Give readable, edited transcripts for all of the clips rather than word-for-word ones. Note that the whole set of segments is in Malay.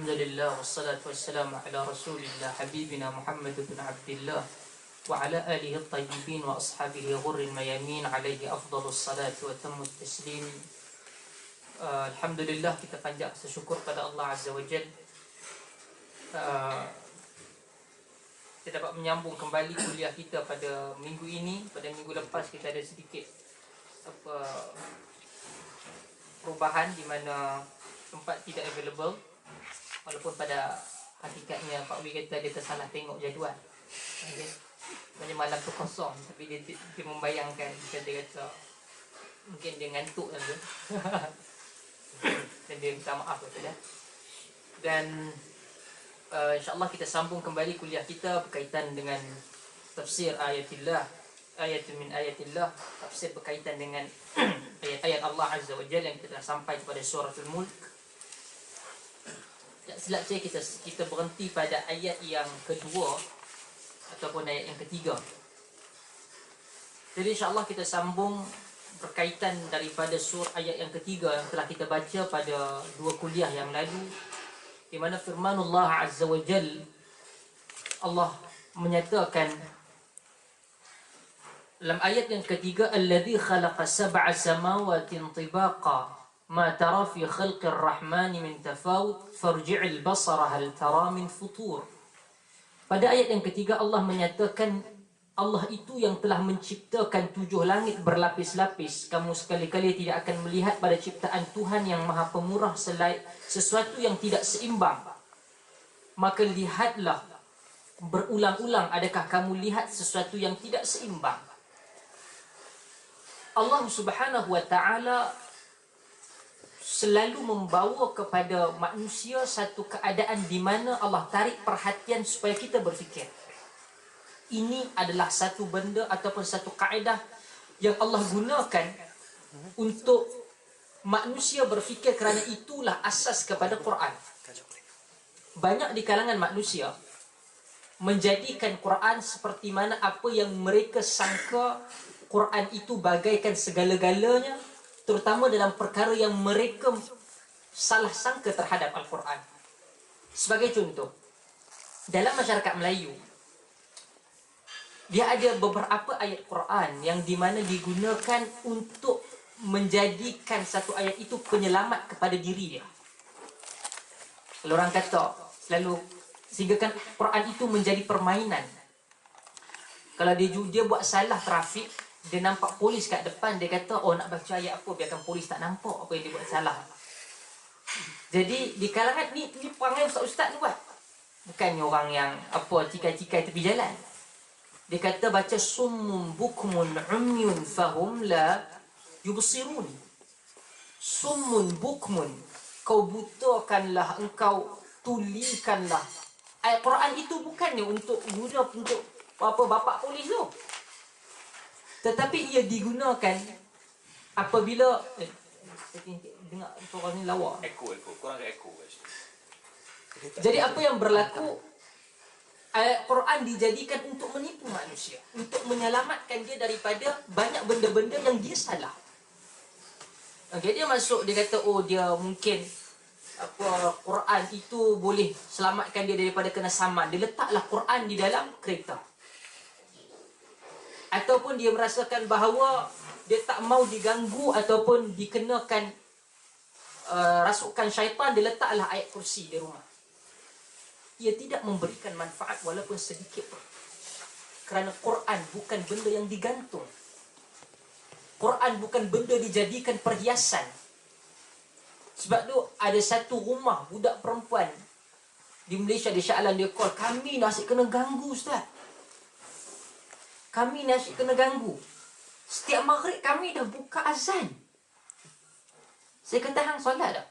Alhamdulillah wassalatu wassalamu ala Rasulillah habibina Muhammad bin Abdullah wa ala alihi at-tayyibin wa ashabihi ghurril mayamin alaihi afdhalus salatu wa tammut taslim. Alhamdulillah, kita panjang rasa syukur pada Allah Azza wa Jalla. Kita dapat menyambung kembali kuliah kita pada minggu ini. Pada minggu lepas kita ada sedikit perubahan di mana tempat tidak available. Walaupun pada hakikatnya Pak Wi kata dia tersalah tengok jadual. Okay. Macam malam tu kosong, tapi dia membayangkan, dia kata mungkin dia ngantuk kan tu. Dan dia minta maaf kepada. Dan insyaAllah kita sambung kembali kuliah kita berkaitan dengan tafsir ayatillah, ayatun min ayatillah, tafsir berkaitan dengan ayat-ayat Allah Azza wa Jalla yang kita telah sampai kepada suratul Mulk. Tak silap saya kita berhenti pada ayat yang kedua ataupun ayat yang ketiga. Jadi insyaAllah kita sambung berkaitan daripada ayat yang ketiga yang telah kita baca pada dua kuliah yang lalu, di mana firmanullah Azza wa Jal, Allah menyatakan dalam ayat yang ketiga, alladzi khalaqa sab'a samawatin tibaqa ma tara fi khalqir rahmani min tafawut farji'il basara hal tara min futur. Pada ayat yang ketiga Allah menyatakan Allah itu yang telah menciptakan 7 langit berlapis-lapis. Kamu sekali-kali tidak akan melihat pada ciptaan Tuhan yang Maha Pemurah sesuatu yang tidak seimbang. Maka lihatlah berulang-ulang, adakah kamu lihat sesuatu yang tidak seimbang? Allah Subhanahu wa ta'ala selalu membawa kepada manusia satu keadaan di mana Allah tarik perhatian supaya kita berfikir. Ini adalah satu benda ataupun satu kaedah yang Allah gunakan untuk manusia berfikir, kerana itulah asas kepada Quran. Banyak di kalangan manusia menjadikan Quran seperti mana apa yang mereka sangka Quran itu bagaikan segala-galanya, terutama dalam perkara yang mereka salah sangka terhadap Al-Quran. Sebagai contoh, dalam masyarakat Melayu, dia ada beberapa ayat Quran yang dimana digunakan untuk menjadikan satu ayat itu penyelamat kepada diri dia. Kalau orang kata selalu, sehinggakan Quran itu menjadi permainan. Kalau dia buat salah trafik, dia nampak polis kat depan, dia kata, oh nak baca ayat apa, biarkan polis tak nampak apa yang dia buat salah. Jadi di kalangan ni perangai ustaz-ustaz ni buat. Bukannya orang yang cikai-cikai tepi jalan. Dia kata baca summun bukmun umyun fahum la yubsirun. Summun bukmun, kau butakanlah, engkau tulikanlah. Ayat Quran itu bukannya untuk guna untuk bapak polis tu, tetapi ia digunakan apabila dengar orang ni lawak. Echo, kurang echo. Jadi apa yang berlaku, ayat Quran dijadikan untuk menipu manusia, untuk menyelamatkan dia daripada banyak benda-benda yang dia salah. Okey, dia masuk, dia kata dia mungkin Quran itu boleh selamatkan dia daripada kena saman. Dia letaklah Quran di dalam kereta. Ataupun dia merasakan bahawa dia tak mau diganggu ataupun dikenakan rasukan syaitan, dia letaklah ayat kursi di rumah. Ia tidak memberikan manfaat walaupun sedikit pun, kerana Quran bukan benda yang digantung. Quran bukan benda dijadikan perhiasan. Sebab tu ada satu rumah budak perempuan di Malaysia, di Shah Alam, dia call, kami nasi kena ganggu ustaz. Kami nasi kena ganggu. Setiap maghrib kami dah buka azan. Saya kata hang solat dah.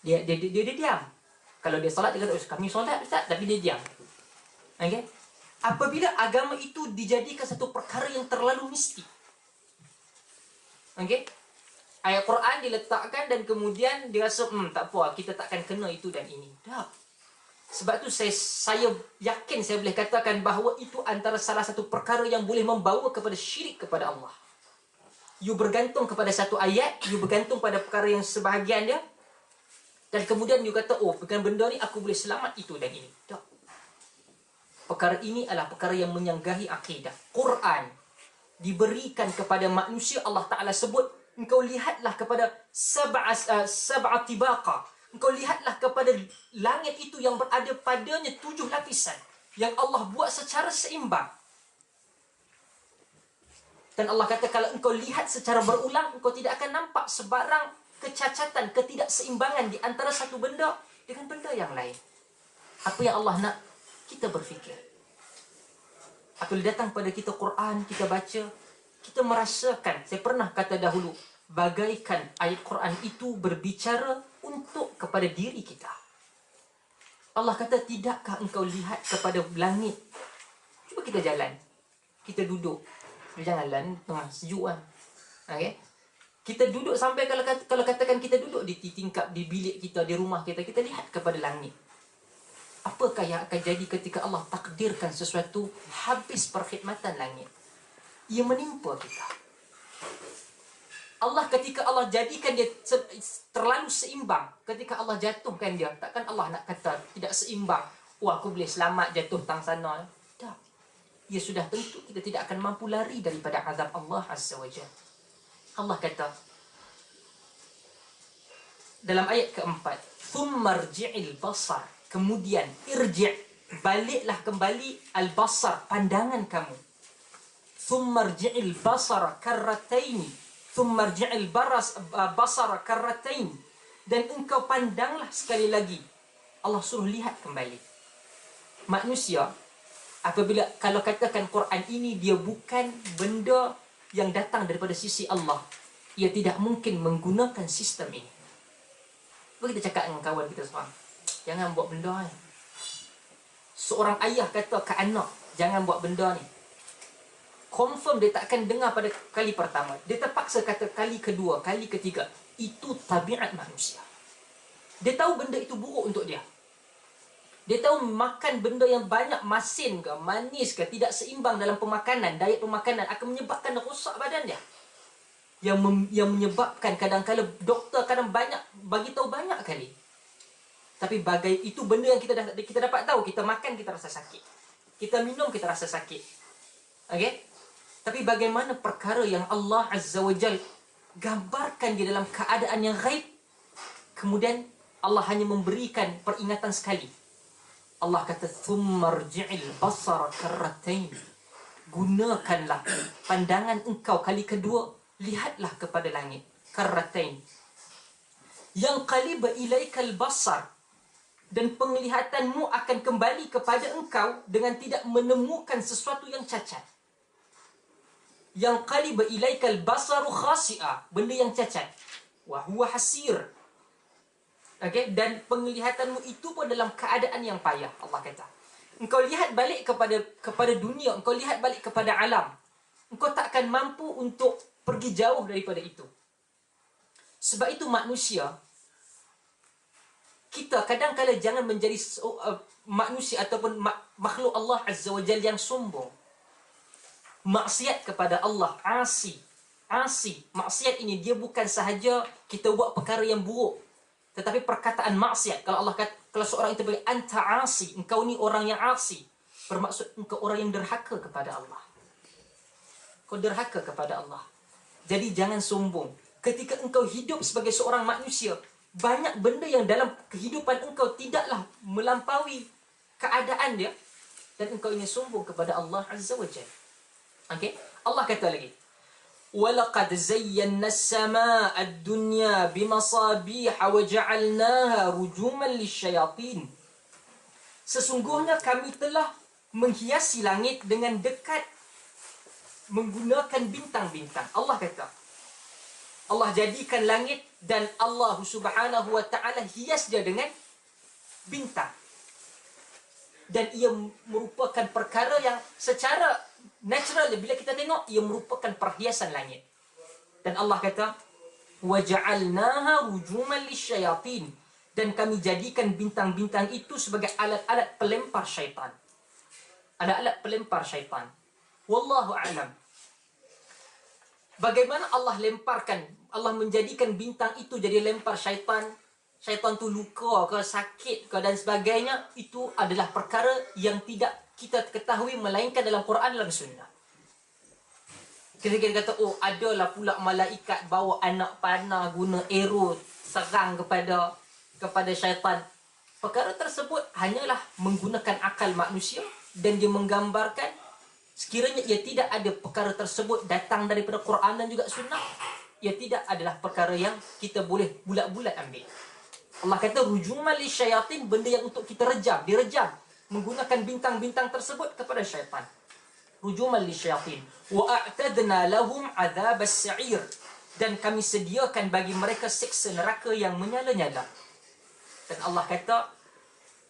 Dia diam. Kalau dia solat, dia kata, kami solat ustaz, tapi dia diam. Okay? Apabila agama itu dijadikan satu perkara yang terlalu mistik. Okay? Ayat Quran diletakkan dan kemudian dia rasa, tak apa, kita takkan kena itu dan ini. Tak. Sebab tu saya yakin saya boleh katakan bahawa itu antara salah satu perkara yang boleh membawa kepada syirik kepada Allah. You bergantung kepada satu ayat, you bergantung pada perkara yang sebahagian dia, Dan kemudian you kata, oh, dengan benda ni aku boleh selamat itu dan ini. Tak. Perkara ini adalah perkara yang menyanggahi akidah. Quran diberikan kepada manusia, Allah Ta'ala sebut, engkau lihatlah kepada sab'a tibaqa. Engkau lihatlah kepada langit itu yang berada padanya 7 lapisan. Yang Allah buat secara seimbang. Dan Allah kata, kalau engkau lihat secara berulang, engkau tidak akan nampak sebarang kecacatan, ketidakseimbangan di antara satu benda dengan benda yang lain. Apa yang Allah nak kita berfikir. Apabila datang pada kita Quran, kita baca, kita merasakan, saya pernah kata dahulu, bagaikan ayat Quran itu berbicara untuk kepada diri kita. Allah kata, tidakkah engkau lihat kepada langit? Cuba kita jalan, kita duduk. Janganlah tengah sejuk kan. Okay? Kita duduk sampai kalau katakan kita duduk di tingkap, di bilik kita, di rumah kita, kita lihat kepada langit. Apakah yang akan jadi ketika Allah takdirkan sesuatu habis perkhidmatan langit? Ia menimpa kita. Allah ketika Allah jadikan dia terlalu seimbang, ketika Allah jatuhkan dia, takkan Allah nak kata tidak seimbang. Oh, aku boleh selamat jatuh tang sana. Tak. Ia sudah tentu kita tidak akan mampu lari daripada azab Allah Azza wa Jalla. Allah kata dalam ayat keempat, "Tsummarji'il basar." Kemudian irji', baliklah kembali al-basar, pandangan kamu. "Tsummarji'il basara karrataini." "Tsummarji'il basara karratain." Dan engkau pandanglah sekali lagi. Allah suruh lihat kembali. Manusia apabila kalau katakan Quran ini dia bukan benda yang datang daripada sisi Allah, ia tidak mungkin menggunakan sistem ini. Cuba kita cakap dengan kawan kita seorang, jangan buat benda ni. Seorang ayah kata ke anak, jangan buat benda ni. Confirm dia tak akan dengar pada kali pertama. Dia terpaksa kata kali kedua, kali ketiga. Itu tabiat manusia. Dia tahu benda itu buruk untuk dia. Dia tahu makan benda yang banyak masin ke, manis ke, tidak seimbang dalam pemakanan, diet pemakanan akan menyebabkan rosak badan dia. Yang menyebabkan kadang-kadang doktor kadang banyak bagi tahu banyak kali. Tapi itu benda yang kita dapat tahu, kita makan kita rasa sakit. Kita minum kita rasa sakit. Okey? Tapi bagaimana perkara yang Allah Azza wa Jal gambarkan di dalam keadaan yang ghaib, kemudian Allah hanya memberikan peringatan sekali. Allah kata, "Tsummarji'il basara karratain." Gunakanlah pandangan engkau kali kedua, lihatlah kepada langit. Karratain. Yang qaliba ilaikal basar. Dan penglihatanmu akan kembali kepada engkau dengan tidak menemukan sesuatu yang cacat. Yang qaliba ilaikal basaru khasi'a. Benda yang cacat. Wa huwa hasir. Okay? Dan penglihatanmu itu pun dalam keadaan yang payah. Allah kata, engkau lihat balik kepada dunia, engkau lihat balik kepada alam, engkau tak akan mampu untuk pergi jauh daripada itu. Sebab itu manusia, kita kadang-kadang jangan menjadi manusia ataupun makhluk Allah Azza wa Jalla yang sombong. Maksiat kepada Allah, asi. Maksiat ini dia bukan sahaja kita buat perkara yang buruk, tetapi perkataan maksiat. Kalau Allah kata, kalau seorang itu bilang anta asi, engkau ni orang yang asi, bermaksud engkau orang yang derhaka kepada Allah. Kau derhaka kepada Allah. Jadi jangan sombong. Ketika engkau hidup sebagai seorang manusia, banyak benda yang dalam kehidupan engkau tidaklah melampaui keadaan dia, dan engkau ingin sombong kepada Allah Azza wa Jalla. Okey? Allah kata lagi, وَلَقَدْ زَيَّنَّا السَّمَاءَ الدُّنْيَا بِمَصَابِيحَ وَجَعَلْنَاهَا رُجُومًا لِلشَّيَاطِينِ. Sesungguhnya kami telah menghiasi langit dengan dekat menggunakan bintang-bintang. Allah kata, Allah jadikan langit dan Allah Subhanahu wa ta'ala hias dia dengan bintang. Dan ia merupakan perkara yang secara natural, bila kita tengok, ia merupakan perhiasan langit. Dan Allah kata, وَجَعَلْنَاهَا رُجُومًا لِلشَّيَاطِينِ. Dan kami jadikan bintang-bintang itu sebagai alat-alat pelempar syaitan. Alat-alat pelempar syaitan. Wallahu a'lam. Bagaimana Allah lemparkan, Allah menjadikan bintang itu jadi lempar syaitan, syaitan tu luka ke, sakit ke dan sebagainya, itu adalah perkara yang tidak kita ketahui melainkan dalam Quran dan sunnah. Ketika kita kata, oh adalah pula malaikat bawa anak panah guna arrow serang kepada syaitan. Perkara tersebut hanyalah menggunakan akal manusia dan dia menggambarkan sekiranya ia tidak ada perkara tersebut datang daripada Quran dan juga sunnah, ia tidak adalah perkara yang kita boleh bulat-bulat ambil. Allah kata rujuman li syayatin, benda yang untuk kita rejam, direjam menggunakan bintang-bintang tersebut kepada syaitan. Rujuman li syayatin wa a'tadna lahum azab as-sa'ir, dan kami sediakan bagi mereka siksa neraka yang menyala-nyala. Dan Allah kata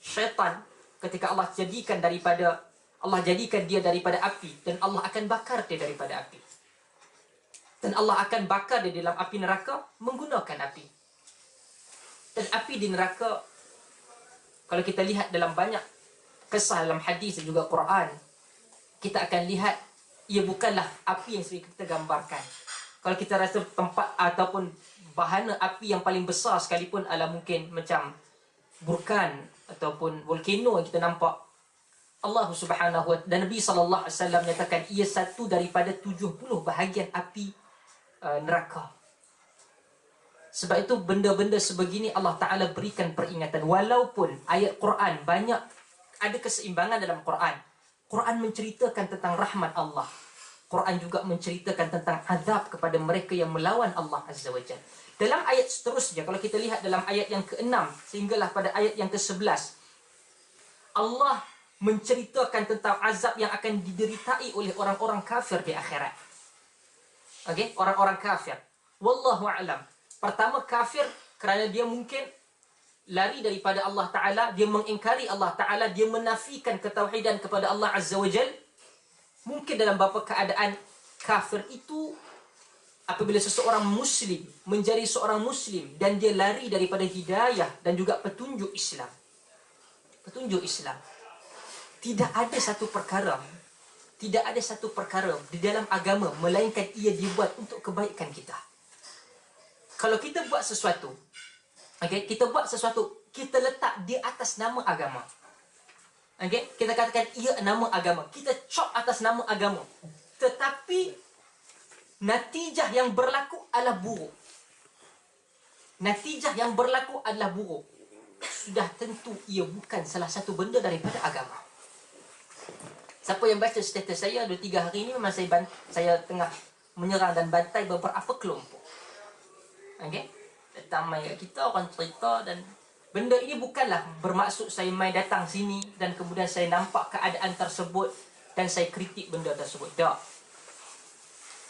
syaitan ketika Allah jadikan dia daripada api, dan Allah akan bakar dia daripada api. Dan Allah akan bakar dia dalam api neraka menggunakan api. Dan api di neraka, kalau kita lihat dalam banyak kisah dalam hadis dan juga Quran, kita akan lihat ia bukanlah api yang sering kita gambarkan. Kalau kita rasa tempat ataupun bahana api yang paling besar sekalipun adalah mungkin macam burkan ataupun volcano yang kita nampak, Allah Subhanahu wa dan Nabi sallallahu alaihi wasallam menyatakan ia satu daripada 70 bahagian api neraka. Sebab itu benda-benda sebegini Allah Ta'ala berikan peringatan. Walaupun ayat Quran banyak ada keseimbangan dalam Quran. Quran menceritakan tentang rahmat Allah. Quran juga menceritakan tentang azab kepada mereka yang melawan Allah Azza wa Jalla. Dalam ayat seterusnya, kalau kita lihat dalam ayat yang ke-6 sehinggalah pada ayat yang ke-11, Allah menceritakan tentang azab yang akan dideritai oleh orang-orang kafir di akhirat. Okey, orang-orang kafir. Wallahu a'lam. Pertama, kafir kerana dia mungkin lari daripada Allah Ta'ala, dia mengingkari Allah Ta'ala, dia menafikan ketauhidan kepada Allah Azza wa Jal. Mungkin dalam beberapa keadaan kafir itu, apabila seseorang Muslim menjadi seorang Muslim dan dia lari daripada hidayah dan juga petunjuk Islam. Petunjuk Islam. Tidak ada satu perkara di dalam agama melainkan ia dibuat untuk kebaikan kita. Kalau kita buat sesuatu, kita letak di atas nama agama. Kita katakan ia nama agama. Kita cop atas nama agama. Tetapi natijah yang berlaku adalah buruk. Sudah tentu ia bukan salah satu benda daripada agama. Siapa yang baca status saya 2-3 hari ini, memang saya tengah menyerang dan bantai beberapa kelompok. Datang main kat kita, orang cerita, dan benda ini bukanlah bermaksud saya main datang sini dan kemudian saya nampak keadaan tersebut dan saya kritik benda tersebut. Tak.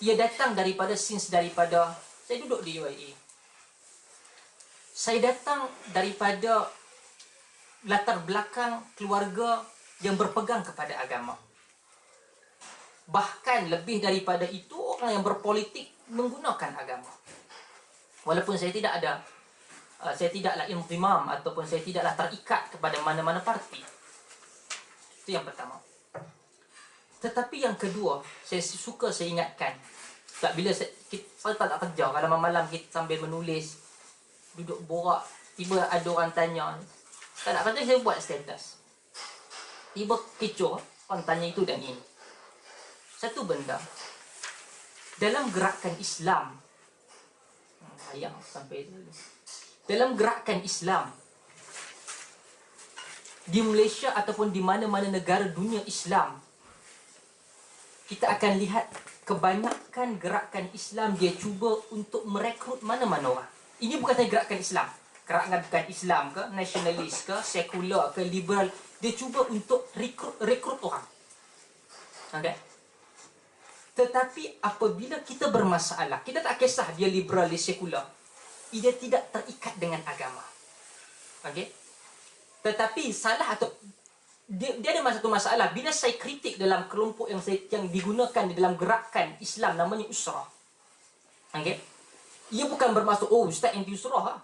Ia datang daripada saya duduk di UIA. Saya datang daripada latar belakang keluarga yang berpegang kepada agama. Bahkan lebih daripada itu, orang yang berpolitik menggunakan agama. Walaupun saya tidaklah intimam ataupun saya tidaklah terikat kepada mana-mana parti. Itu yang pertama. Tetapi yang kedua, saya ingatkan, tak bila saya tak kerja, kalau malam kita sambil menulis, duduk borak, tiba ada orang tanya, tak nak kata saya buat status. Tiba kecoh, orang tanya itu dan ini. Satu benda, dalam gerakan Islam, dalam gerakan Islam di Malaysia ataupun di mana-mana negara dunia Islam, kita akan lihat kebanyakan gerakan Islam dia cuba untuk merekrut mana-mana orang. Ini bukan saja gerakan Islam, gerakan Islam ke, nasionalis ke, sekular ke, liberal, dia cuba untuk rekrut orang. Tetapi apabila kita bermasalah, kita tak kisah dia liberal, dia sekular, ia tidak terikat dengan agama. Tetapi salah atau dia ada satu masalah. Bila saya kritik dalam kelompok yang digunakan di dalam gerakan Islam namanya Usrah. Ia bukan bermaksud ustaz anti Usrah.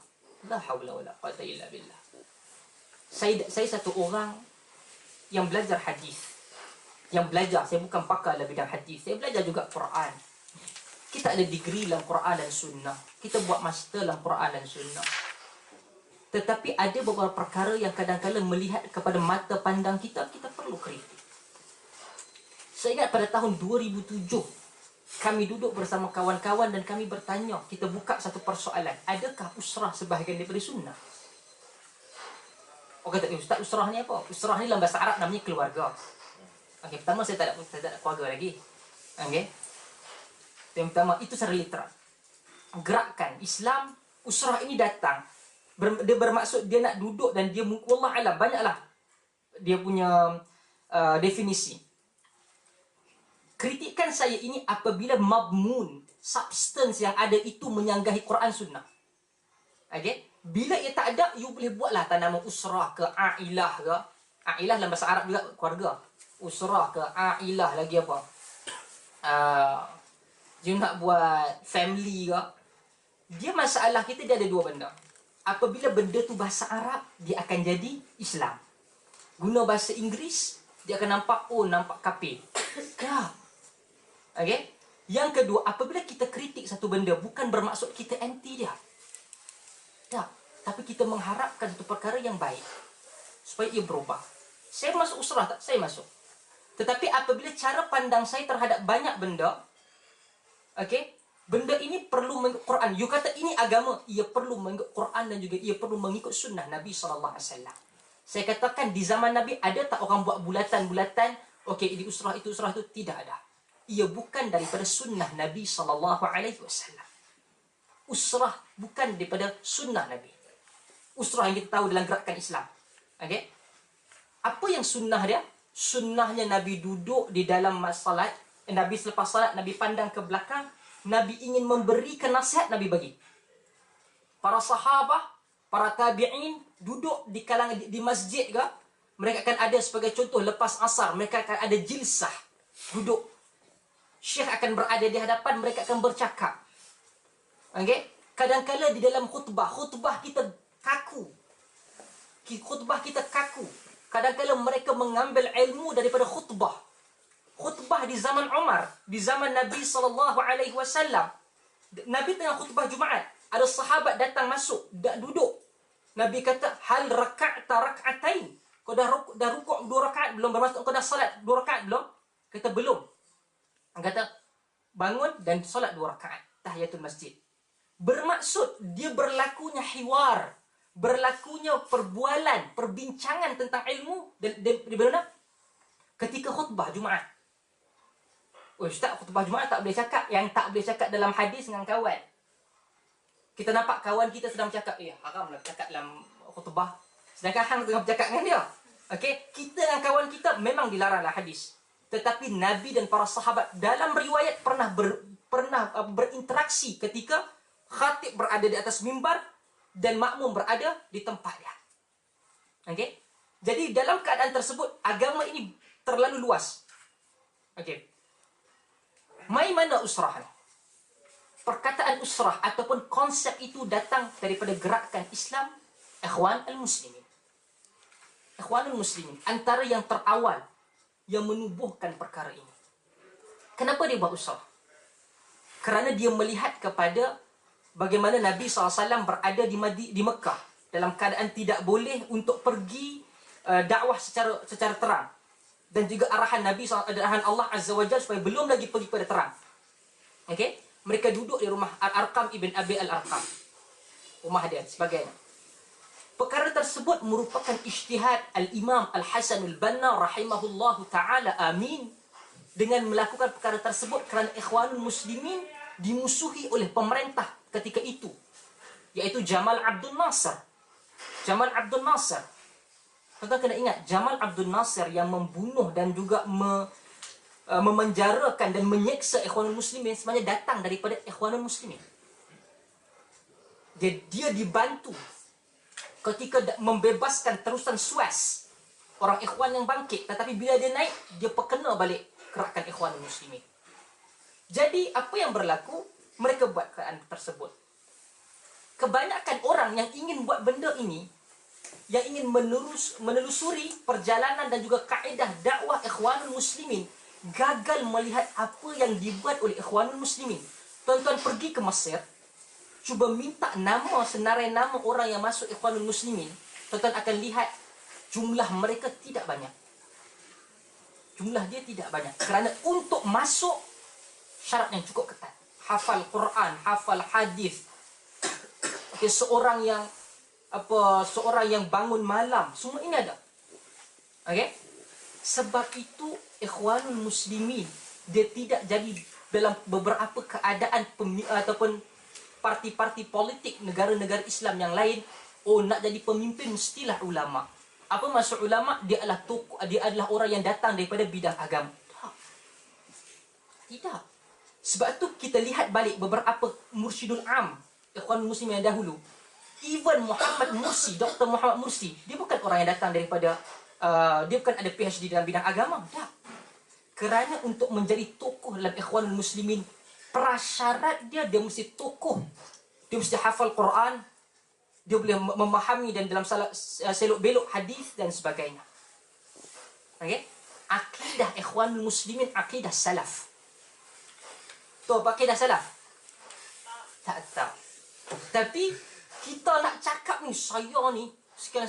La haula wala quwwata illa billah. Saya satu orang yang belajar hadis. Saya bukan pakar dalam bidang hadis. Saya belajar juga Quran. Kita ada degree dalam Quran dan Sunnah. Kita buat master dalam Quran dan Sunnah. Tetapi ada beberapa perkara yang kadang-kadang melihat kepada mata pandang kita, kita perlu kritik. Saya ingat pada tahun 2007, kami duduk bersama kawan-kawan dan kami bertanya, kita buka satu persoalan, adakah usrah sebahagian daripada sunnah? Orang kata, Ustaz, usrah ni apa? Usrah ni dalam bahasa Arab namanya keluarga. Okey, pertama saya tak ada keluarga lagi. Okey. Yang pertama, itu secara literal. Gerakan Islam, usrah ini datang. Dia bermaksud dia nak duduk dan dia, wallah alam, banyaklah dia punya definisi. Kritikan saya ini apabila mabmun, substance yang ada itu menyanggahi Quran Sunnah. Okey? Bila ia tak ada, you boleh buatlah tanaman usrah ke ailah ke. Ailah dalam bahasa Arab juga keluarga. Usrah ke ailah lagi apa. You nak buat family ke. Dia masalah kita dia ada dua benda. Apabila benda tu bahasa Arab, dia akan jadi Islam. Guna bahasa Inggeris, dia akan nampak, oh nampak kafir. Tak. Okey? Yang kedua, apabila kita kritik satu benda, bukan bermaksud kita anti dia. Tak. Tapi kita mengharapkan satu perkara yang baik. Supaya ia berubah. Saya masuk usrah tak? Saya masuk. Tetapi apabila cara pandang saya terhadap banyak benda, okey, benda ini perlu mengikut Quran. You kata ini agama, ia perlu mengikut Quran dan juga ia perlu mengikut sunnah Nabi SAW. Saya katakan di zaman Nabi ada tak orang buat bulatan-bulatan, okey, ini usrah itu, tidak ada. Ia bukan daripada sunnah Nabi SAW. Usrah bukan daripada sunnah Nabi. Usrah yang kita tahu dalam gerakan Islam. Okey? Apa yang sunnah dia? Sunnahnya Nabi duduk di dalam salat. Nabi selepas salat, Nabi pandang ke belakang. Nabi ingin memberikan nasihat, Nabi bagi. Para sahabah, para tabi'in duduk di kalangan di masjid ke, mereka akan ada sebagai contoh lepas asar, mereka akan ada jilsah, duduk. Syekh akan berada di hadapan, mereka akan bercakap. Okey? Kadang-kala di dalam khutbah kita kaku. Khutbah kita kaku. Kadang-kala mereka mengambil ilmu daripada khutbah. Khutbah di zaman Umar, di zaman Nabi SAW. Nabi tengah khutbah Jumaat. Ada sahabat datang masuk, duduk. Nabi kata, hal raka'ta rak'atain. Kau dah rukuk 2 rakaat belum? Bermaksud kau dah salat 2 rakaat belum? Kata belum. Kata bangun dan salat 2 rakaat tahiyatul masjid. Bermaksud dia berlakunya hiwar, berlakunya perbualan, perbincangan tentang ilmu di mana? Ketika khutbah Jumaat. Oh, Ustaz, khutbah Jumaat tak boleh cakap. Yang tak boleh cakap dalam hadis dengan kawan. Kita nampak kawan kita sedang bercakap, haramlah bercakap dalam khutbah. Sedangkan hang tengah bercakap dengan dia. Okey, kita dengan kawan kita memang dilaranglah hadis. Tetapi Nabi dan para sahabat dalam riwayat pernah berinteraksi ketika khatib berada di atas mimbar dan makmum berada di tempat dia. Okey? Jadi dalam keadaan tersebut agama ini terlalu luas. Okey. Mai mana usrah ni? Perkataan usrah ataupun konsep itu datang daripada gerakan Islam Ikhwan al-Muslimin. Ikhwan al-Muslimin antara yang terawal yang menubuhkan perkara ini. Kenapa dia buat usrah? Kerana dia melihat kepada bagaimana Nabi SAW berada di Mekah dalam keadaan tidak boleh untuk pergi dakwah secara terang. Dan juga arahan Nabi SAW, arahan Allah Azza wa Jalla supaya belum lagi pergi pada terang. Okey? Mereka duduk di rumah Al-Arqam ibn Abi Al-Arqam. Rumah dia, sebagainya. Perkara tersebut merupakan ijtihad Al-Imam Al-Hasan Al-Banna rahimahullahu ta'ala amin. Dengan melakukan perkara tersebut kerana Ikhwanul Muslimin dimusuhi oleh pemerintah ketika itu. Iaitu Jamal Abdul Nasir. Jamal Abdul Nasir. Tuan-tuan kena ingat, Jamal Abdul Nasir yang membunuh dan juga memenjarakan dan menyeksa Ikhwanul Muslimin sebenarnya datang daripada Ikhwanul Muslimin. Dia dibantu ketika membebaskan terusan Suez, orang Ikhwan yang bangkit. Tetapi bila dia naik, dia perkena balik gerakan Ikhwanul Muslimin. Jadi apa yang berlaku? Mereka buat keadaan tersebut. Kebanyakan orang yang ingin buat benda ini, yang ingin menelusuri perjalanan dan juga kaedah dakwah Ikhwanul Muslimin, gagal melihat apa yang dibuat oleh Ikhwanul Muslimin. Tuan-tuan pergi ke Mesir, cuba minta nama, senarai nama orang yang masuk Ikhwanul Muslimin, tuan-tuan akan lihat jumlah mereka tidak banyak. Jumlah dia tidak banyak. Kerana untuk masuk, syarat yang cukup ketat. Hafal Quran, hafal hadis. Okay, seorang yang bangun malam, semua ini ada. Okay? Sebab itu Ikhwanul Muslimin dia tidak jadi dalam beberapa keadaan ataupun parti-parti politik negara-negara Islam yang lain, nak jadi pemimpin mestilah ulama. Apa maksud ulama? Dia adalah tokoh, dia adalah orang yang datang daripada bidang agama. Tidak. Sebab tu kita lihat balik beberapa mursyidul am Ikhwanul Muslimin yang dahulu. Even Muhammad Mursi, Dr. Muhammad Mursi, dia bukan orang yang datang daripada dia bukan ada PhD dalam bidang agama. Tak. Kerana untuk menjadi tokoh dalam Ikhwanul Muslimin, prasyarat dia mesti tokoh. Dia mesti hafal Quran, dia boleh memahami dan dalam selok belok hadis dan sebagainya. Okey? Akidah Ikhwanul Muslimin akidah salaf. Tahu apa akidah salaf? Tak tahu. Tapi kita nak cakap ni, saya ni sekian.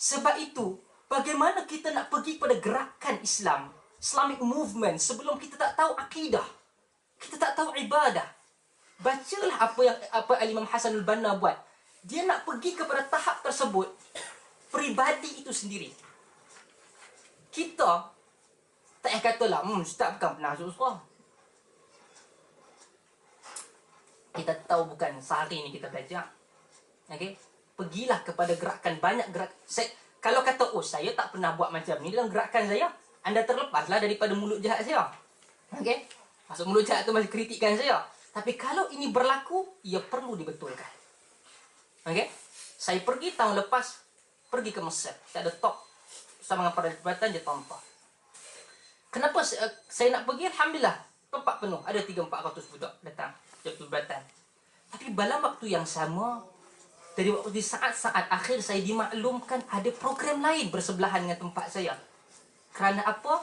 Sebab itu, bagaimana kita nak pergi pada gerakan Islam, Islamic movement, sebelum kita tak tahu akidah, kita tak tahu ibadah. Bacalah apa Al-Imam Hasan Al-Banna buat. Dia nak pergi kepada tahap tersebut, peribadi itu sendiri. Kita tak payah katalah, ustaz bukan pernah susah. Kita tahu bukan sehari ni kita belajar. Okay? Pergilah kepada gerakan, banyak gerak. Kalau kata, saya tak pernah buat macam ni dalam gerakan saya, anda terlepaslah daripada mulut jahat saya. Okay? Maksud mulut jahat tu masih kritikkan saya. Tapi kalau ini berlaku, ia perlu dibetulkan. Okay? Saya pergi tahun lepas, pergi ke Mesir. Saya ada talk bersama dengan para jabatan je tanpa. Kenapa saya nak pergi? Alhamdulillah, tempat penuh. Ada 300-400 budak datang jabatan. Tapi dalam waktu yang sama, dari waktu di saat-saat akhir saya dimaklumkan ada program lain bersebelahan dengan tempat saya. Kerana apa?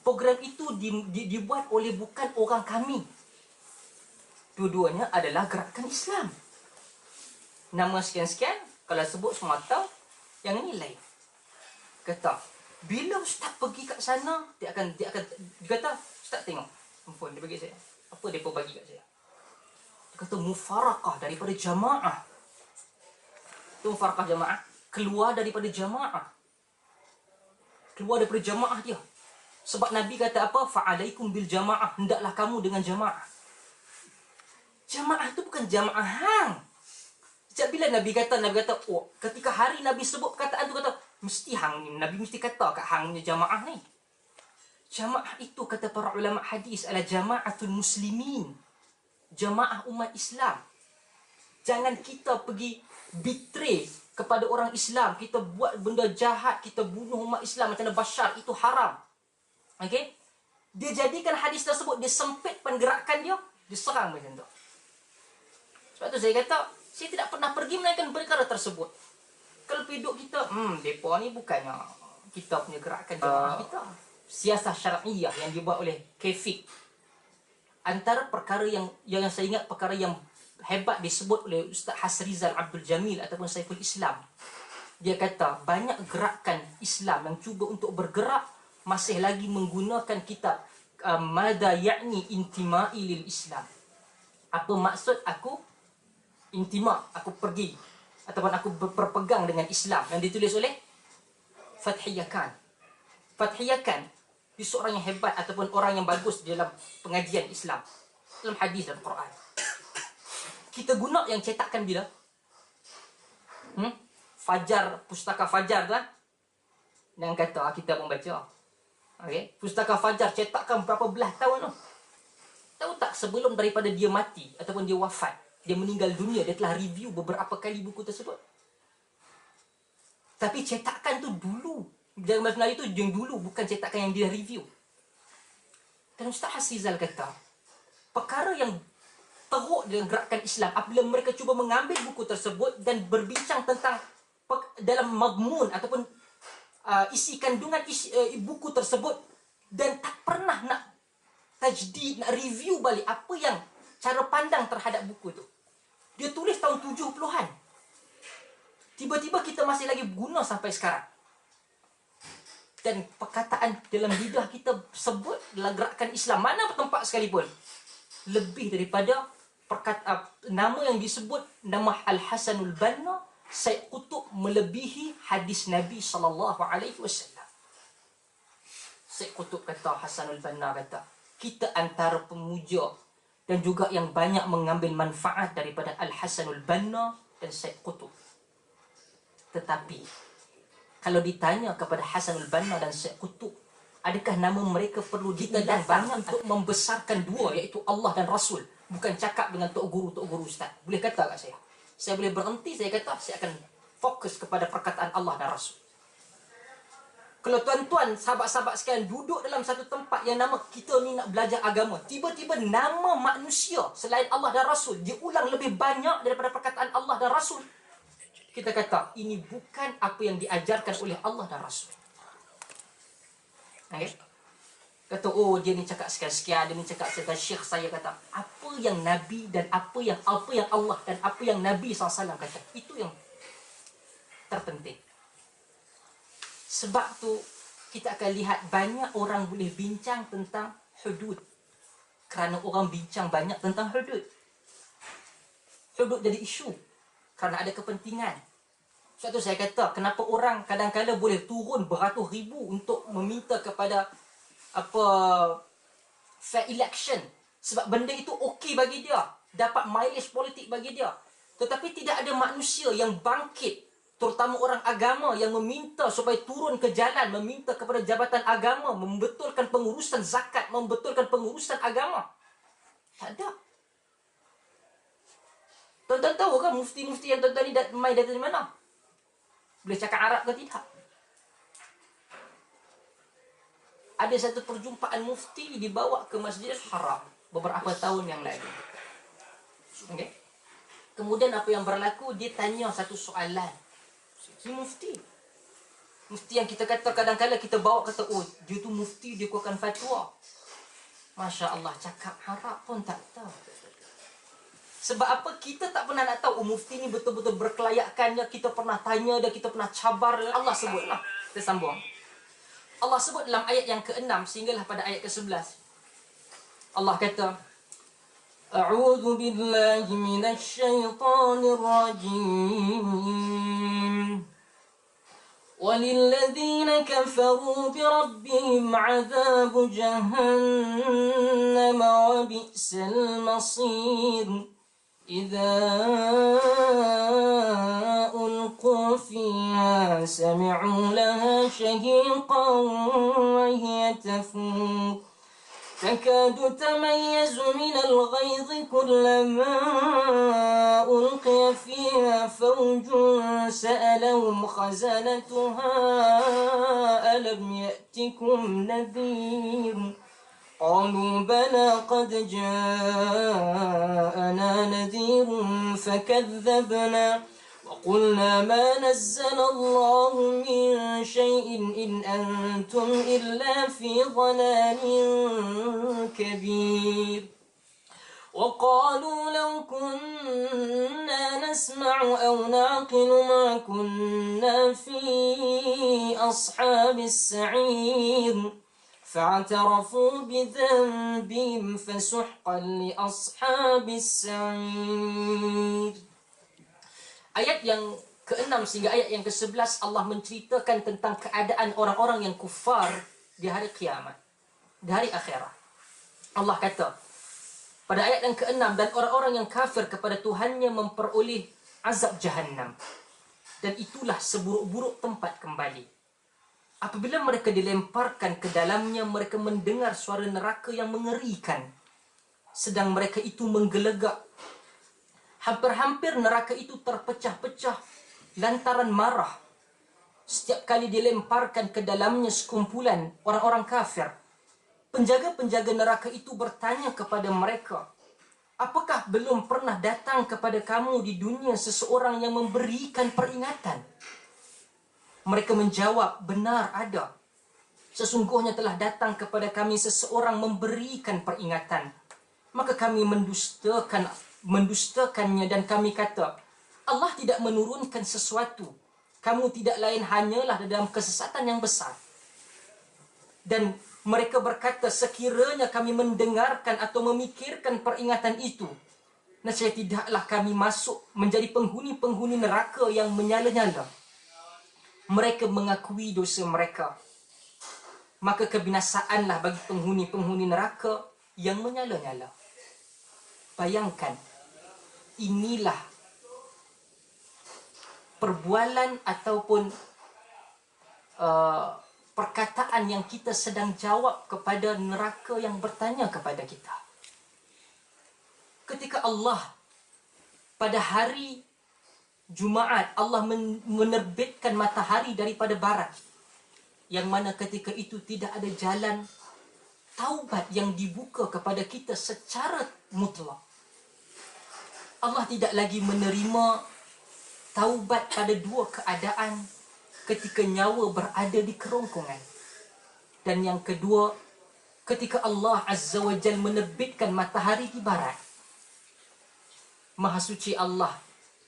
Program itu dibuat oleh bukan orang kami. Dua-duanya adalah gerakan Islam. Nama sekian-sekian, kalau sebut semua tahu, yang ini lain. Kata, bila ustaz pergi kat sana, dia akan kata, ustaz tengok, handphone dia bagi saya. Apa dia bagi kat saya? Dia kata, mufarakah daripada jamaah. Itu mufarakah jamaah. Keluar daripada jamaah. Keluar daripada jamaah dia. Sebab Nabi kata apa? Fa'alaikum bil jamaah. Hendaklah kamu dengan jamaah. Jamaah tu bukan jamaah hang. Sejak bila Nabi kata, ketika hari Nabi sebut perkataan tu, kata, mesti hang ni, Nabi mesti kata kat hangnya jamaah ni. Jamaah itu kata para ulama hadis adalah jamaatul muslimin. Jamaah umat Islam. Jangan kita pergi betray kepada orang Islam, kita buat benda jahat, kita bunuh umat Islam macam mana Bashar, itu haram. Okey? Dia jadikan hadis tersebut, dia sempitkan gerakan dia, dia serang macam tu. Sebab tu saya kata, saya tidak pernah pergi melainkan perkara tersebut. Kalau penduduk kita, mereka ni bukannya kita punya gerakan jemaah kita. Siasah syar'iyah yang dibuat oleh Kefik. Antara perkara yang saya ingat, perkara yang hebat disebut oleh Ustaz Hasrizal Abdul Jamil ataupun Saiful Islam. Dia kata, banyak gerakan Islam yang cuba untuk bergerak masih lagi menggunakan kitab Mada Ya'ni Intima'i Lil Islam. Apa maksud aku intima, aku pergi ataupun aku berpegang dengan Islam, yang ditulis oleh Fathiyah Khan. Fathiyah Khan, dia seorang yang hebat ataupun orang yang bagus dalam pengajian Islam, dalam hadis dan Quran. Kita guna yang cetakkan bila? Fajar, pustaka Fajar tu kan? Yang kata kita membaca. Okay? Pustaka Fajar cetakkan berapa belah tahun tu? Tahu tak, sebelum daripada dia mati ataupun dia wafat, dia meninggal dunia, dia telah review beberapa kali buku tersebut. Tapi cetakan tu dulu. Dalam bahasa Melayu tu yang dulu, bukan cetakan yang dia review. Dan Ustaz Hasrizal kata, perkara yang teruk dalam gerakan Islam apabila mereka cuba mengambil buku tersebut dan berbincang tentang dalam mazmun ataupun isi kandungan buku tersebut, dan tak pernah nak tajdid, nak review balik apa yang cara pandang terhadap buku tu. Dia tulis tahun 70-an. Tiba-tiba kita masih lagi guna sampai sekarang. Dan perkataan dalam lidah kita sebut dalam gerakan Islam mana tempat sekalipun, lebih daripada nama yang disebut nama Al-Hasanul Banna, Said Qutb melebihi hadis Nabi SAW. Said Qutb kata, Hasanul Banna kata, kita antara pemuja dan juga yang banyak mengambil manfaat daripada Al-Hasanul Banna dan Said Qutb. Tetapi kalau ditanya kepada Hasanul Banna dan Said Qutb, adakah nama mereka perlu ditendang banyak untuk membesarkan dua, iaitu Allah dan Rasul? Bukan cakap dengan Tok Guru Ustaz. Boleh kata kat saya? Saya boleh berhenti, saya kata saya akan fokus kepada perkataan Allah dan Rasul. Kalau tuan-tuan, sahabat-sahabat sekalian duduk dalam satu tempat yang nama kita ni nak belajar agama, tiba-tiba nama manusia selain Allah dan Rasul diulang lebih banyak daripada perkataan Allah dan Rasul, kita kata ini bukan apa yang diajarkan oleh Allah dan Rasul. Okay? Kata, oh dia ni cakap sekian-sekian, dia ni cakap sekian. Syekh saya kata, apa yang Nabi dan apa yang Allah dan apa yang Nabi SAW kata, itu yang terpenting. Sebab tu kita akan lihat banyak orang boleh bincang tentang hudud, kerana orang bincang banyak tentang hudud. Hudud jadi isu kerana ada kepentingan. Sebab tu saya kata, kenapa orang kadang-kadang boleh turun beratus ribu untuk meminta kepada fair election, sebab benda itu okey bagi dia, dapat mileage politik bagi dia. Tetapi tidak ada manusia yang bangkit, terutama orang agama, yang meminta supaya turun ke jalan, meminta kepada jabatan agama membetulkan pengurusan zakat, membetulkan pengurusan agama. Tak ada. Tuan-tuan tahu kan mufti-mufti yang tuan-tuan ni mai dari mana? Boleh cakap Arab ke tidak? Ada satu perjumpaan mufti dibawa ke Masjidil Haram beberapa tahun yang lalu. Okay? Kemudian apa yang berlaku, dia tanya satu soalan. Ini mufti yang kita kata kadang-kadang kita bawa, kata, oh dia tu mufti, dia keluarkan fatwa. Masya Allah, cakap Arab pun tak tahu. Sebab apa? Kita tak pernah nak tahu, oh mufti ni betul-betul berkelayakannya, kita pernah tanya dia, kita pernah cabar. Allah sebutlah. Kita sambung. Allah sebut dalam ayat yang ke-6 sehinggalah pada ayat ke-11. Allah kata, A'udzu billahi minasy syaithanir rajim. Walilladzina kafaru birabbihim 'adzabu jahannam wa bi'sal masir. إذا ألقوا فيها سمعوا لها شهيقا وهي تفور تكاد تميز من الغيظ كلما ألقي فيها فوج سألهم خزنتها ألم يأتكم نذير قالوا بلى قد جاءنا نذير فكذبنا وقلنا ما نزل الله من شيء إن أنتم إلا في ضلال كبير وقالوا لو كنا نسمع أو نعقل ما كنا في أصحاب السعير فاعترفوا بذنبهم فسحقا لأصحاب السعير. Ayat yang ke-6 sehingga ayat yang ke-11 Allah menceritakan tentang keadaan orang-orang yang kufar di hari kiamat, di hari akhirat. Allah kata pada ayat yang ke-6, dan orang-orang yang kafir kepada Tuhannya memperoleh azab jahannam, dan itulah seburuk-buruk tempat kembali. Apabila mereka dilemparkan ke dalamnya, mereka mendengar suara neraka yang mengerikan, sedang mereka itu menggelegak. Hampir-hampir neraka itu terpecah-pecah lantaran marah. Setiap kali dilemparkan ke dalamnya sekumpulan orang-orang kafir, penjaga-penjaga neraka itu bertanya kepada mereka, apakah belum pernah datang kepada kamu di dunia seseorang yang memberikan peringatan? Mereka menjawab, benar ada. Sesungguhnya telah datang kepada kami seseorang memberikan peringatan. maka kami mendustakannya dan kami kata, Allah tidak menurunkan sesuatu. Kamu tidak lain hanyalah dalam kesesatan yang besar. Dan mereka berkata, sekiranya kami mendengarkan atau memikirkan peringatan itu, nescaya tidaklah kami masuk menjadi penghuni-penghuni neraka yang menyala-nyala. Mereka mengakui dosa mereka. Maka kebinasaanlah bagi penghuni-penghuni neraka yang menyala-nyala. Bayangkan, inilah perbualan ataupun perkataan yang kita sedang jawab kepada neraka yang bertanya kepada kita. Ketika Allah pada hari Jumaat, Allah menerbitkan matahari daripada barat, yang mana ketika itu tidak ada jalan taubat yang dibuka kepada kita secara mutlak. Allah tidak lagi menerima taubat pada dua keadaan: ketika nyawa berada di kerongkongan, dan yang kedua, ketika Allah Azza wa Jal menerbitkan matahari di barat. Maha suci Allah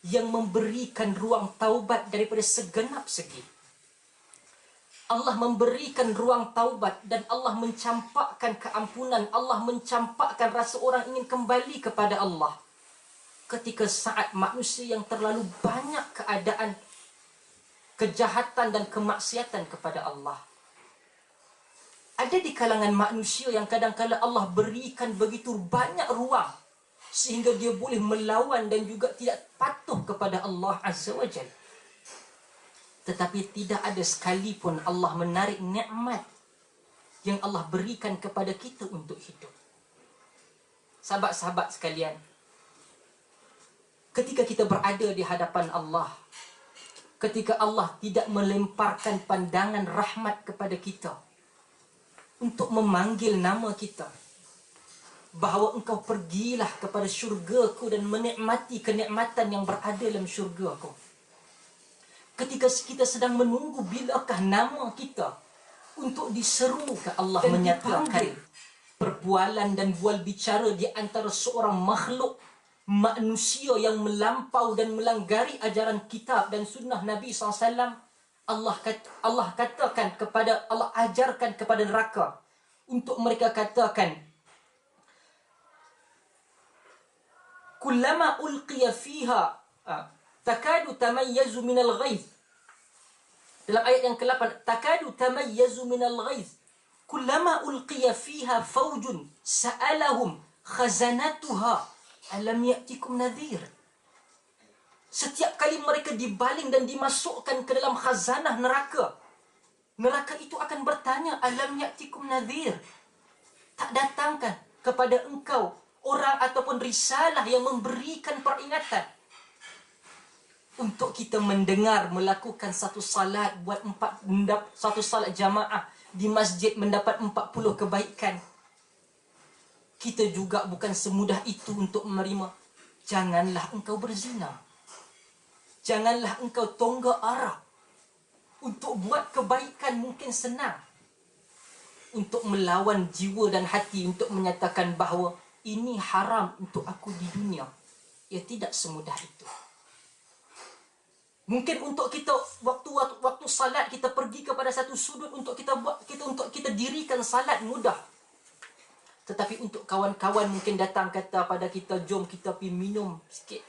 yang memberikan ruang taubat daripada segenap segi. Allah memberikan ruang taubat dan Allah mencampakkan keampunan. Allah mencampakkan rasa orang ingin kembali kepada Allah. Ketika saat manusia yang terlalu banyak keadaan kejahatan dan kemaksiatan kepada Allah. Ada di kalangan manusia yang kadang-kadang Allah berikan begitu banyak ruang sehingga dia boleh melawan dan juga tidak patuh kepada Allah Azza wa Jalla. Tetapi tidak ada sekalipun Allah menarik nikmat yang Allah berikan kepada kita untuk hidup. Sahabat-sahabat sekalian, ketika kita berada di hadapan Allah, ketika Allah tidak melemparkan pandangan rahmat kepada kita untuk memanggil nama kita, bahawa engkau pergilah kepada syurgaku dan menikmati kenikmatan yang berada dalam syurgaku. Ketika kita sedang menunggu bilakah nama kita untuk diseru ke Allah, dan menyatakan perbualan dan bual bicara di antara seorang makhluk manusia yang melampau dan melanggari ajaran kitab dan sunnah Nabi SAW, Allah katakan kepada, Allah ajarkan kepada neraka untuk mereka katakan, kullama ulqiya fiha takadu tamayyazu minal ghaiz. Dalam ayat yang ke-8, takadu tamayyazu minal ghaiz. Kullama ulqiya fiha fawjun sa'alahum khazanatuha alam ya'tikum nadhir. Setiap kali mereka dibaling dan dimasukkan ke dalam khazanah neraka, neraka itu akan bertanya, alam ya'tikum nadhir. Tak datangkan kepada engkau orang ataupun risalah yang memberikan peringatan. Untuk kita mendengar, melakukan satu salat, buat satu salat jamaah di masjid mendapat 40 kebaikan. Kita juga bukan semudah itu untuk menerima. Janganlah engkau berzina. Janganlah engkau tonggak arah. Untuk buat kebaikan mungkin senang. Untuk melawan jiwa dan hati, untuk menyatakan bahawa ini haram untuk aku di dunia, ya tidak semudah itu. Mungkin untuk kita waktu salat kita pergi kepada satu sudut untuk kita dirikan salat mudah. Tetapi untuk kawan-kawan mungkin datang kata pada kita, jom kita pergi minum sikit.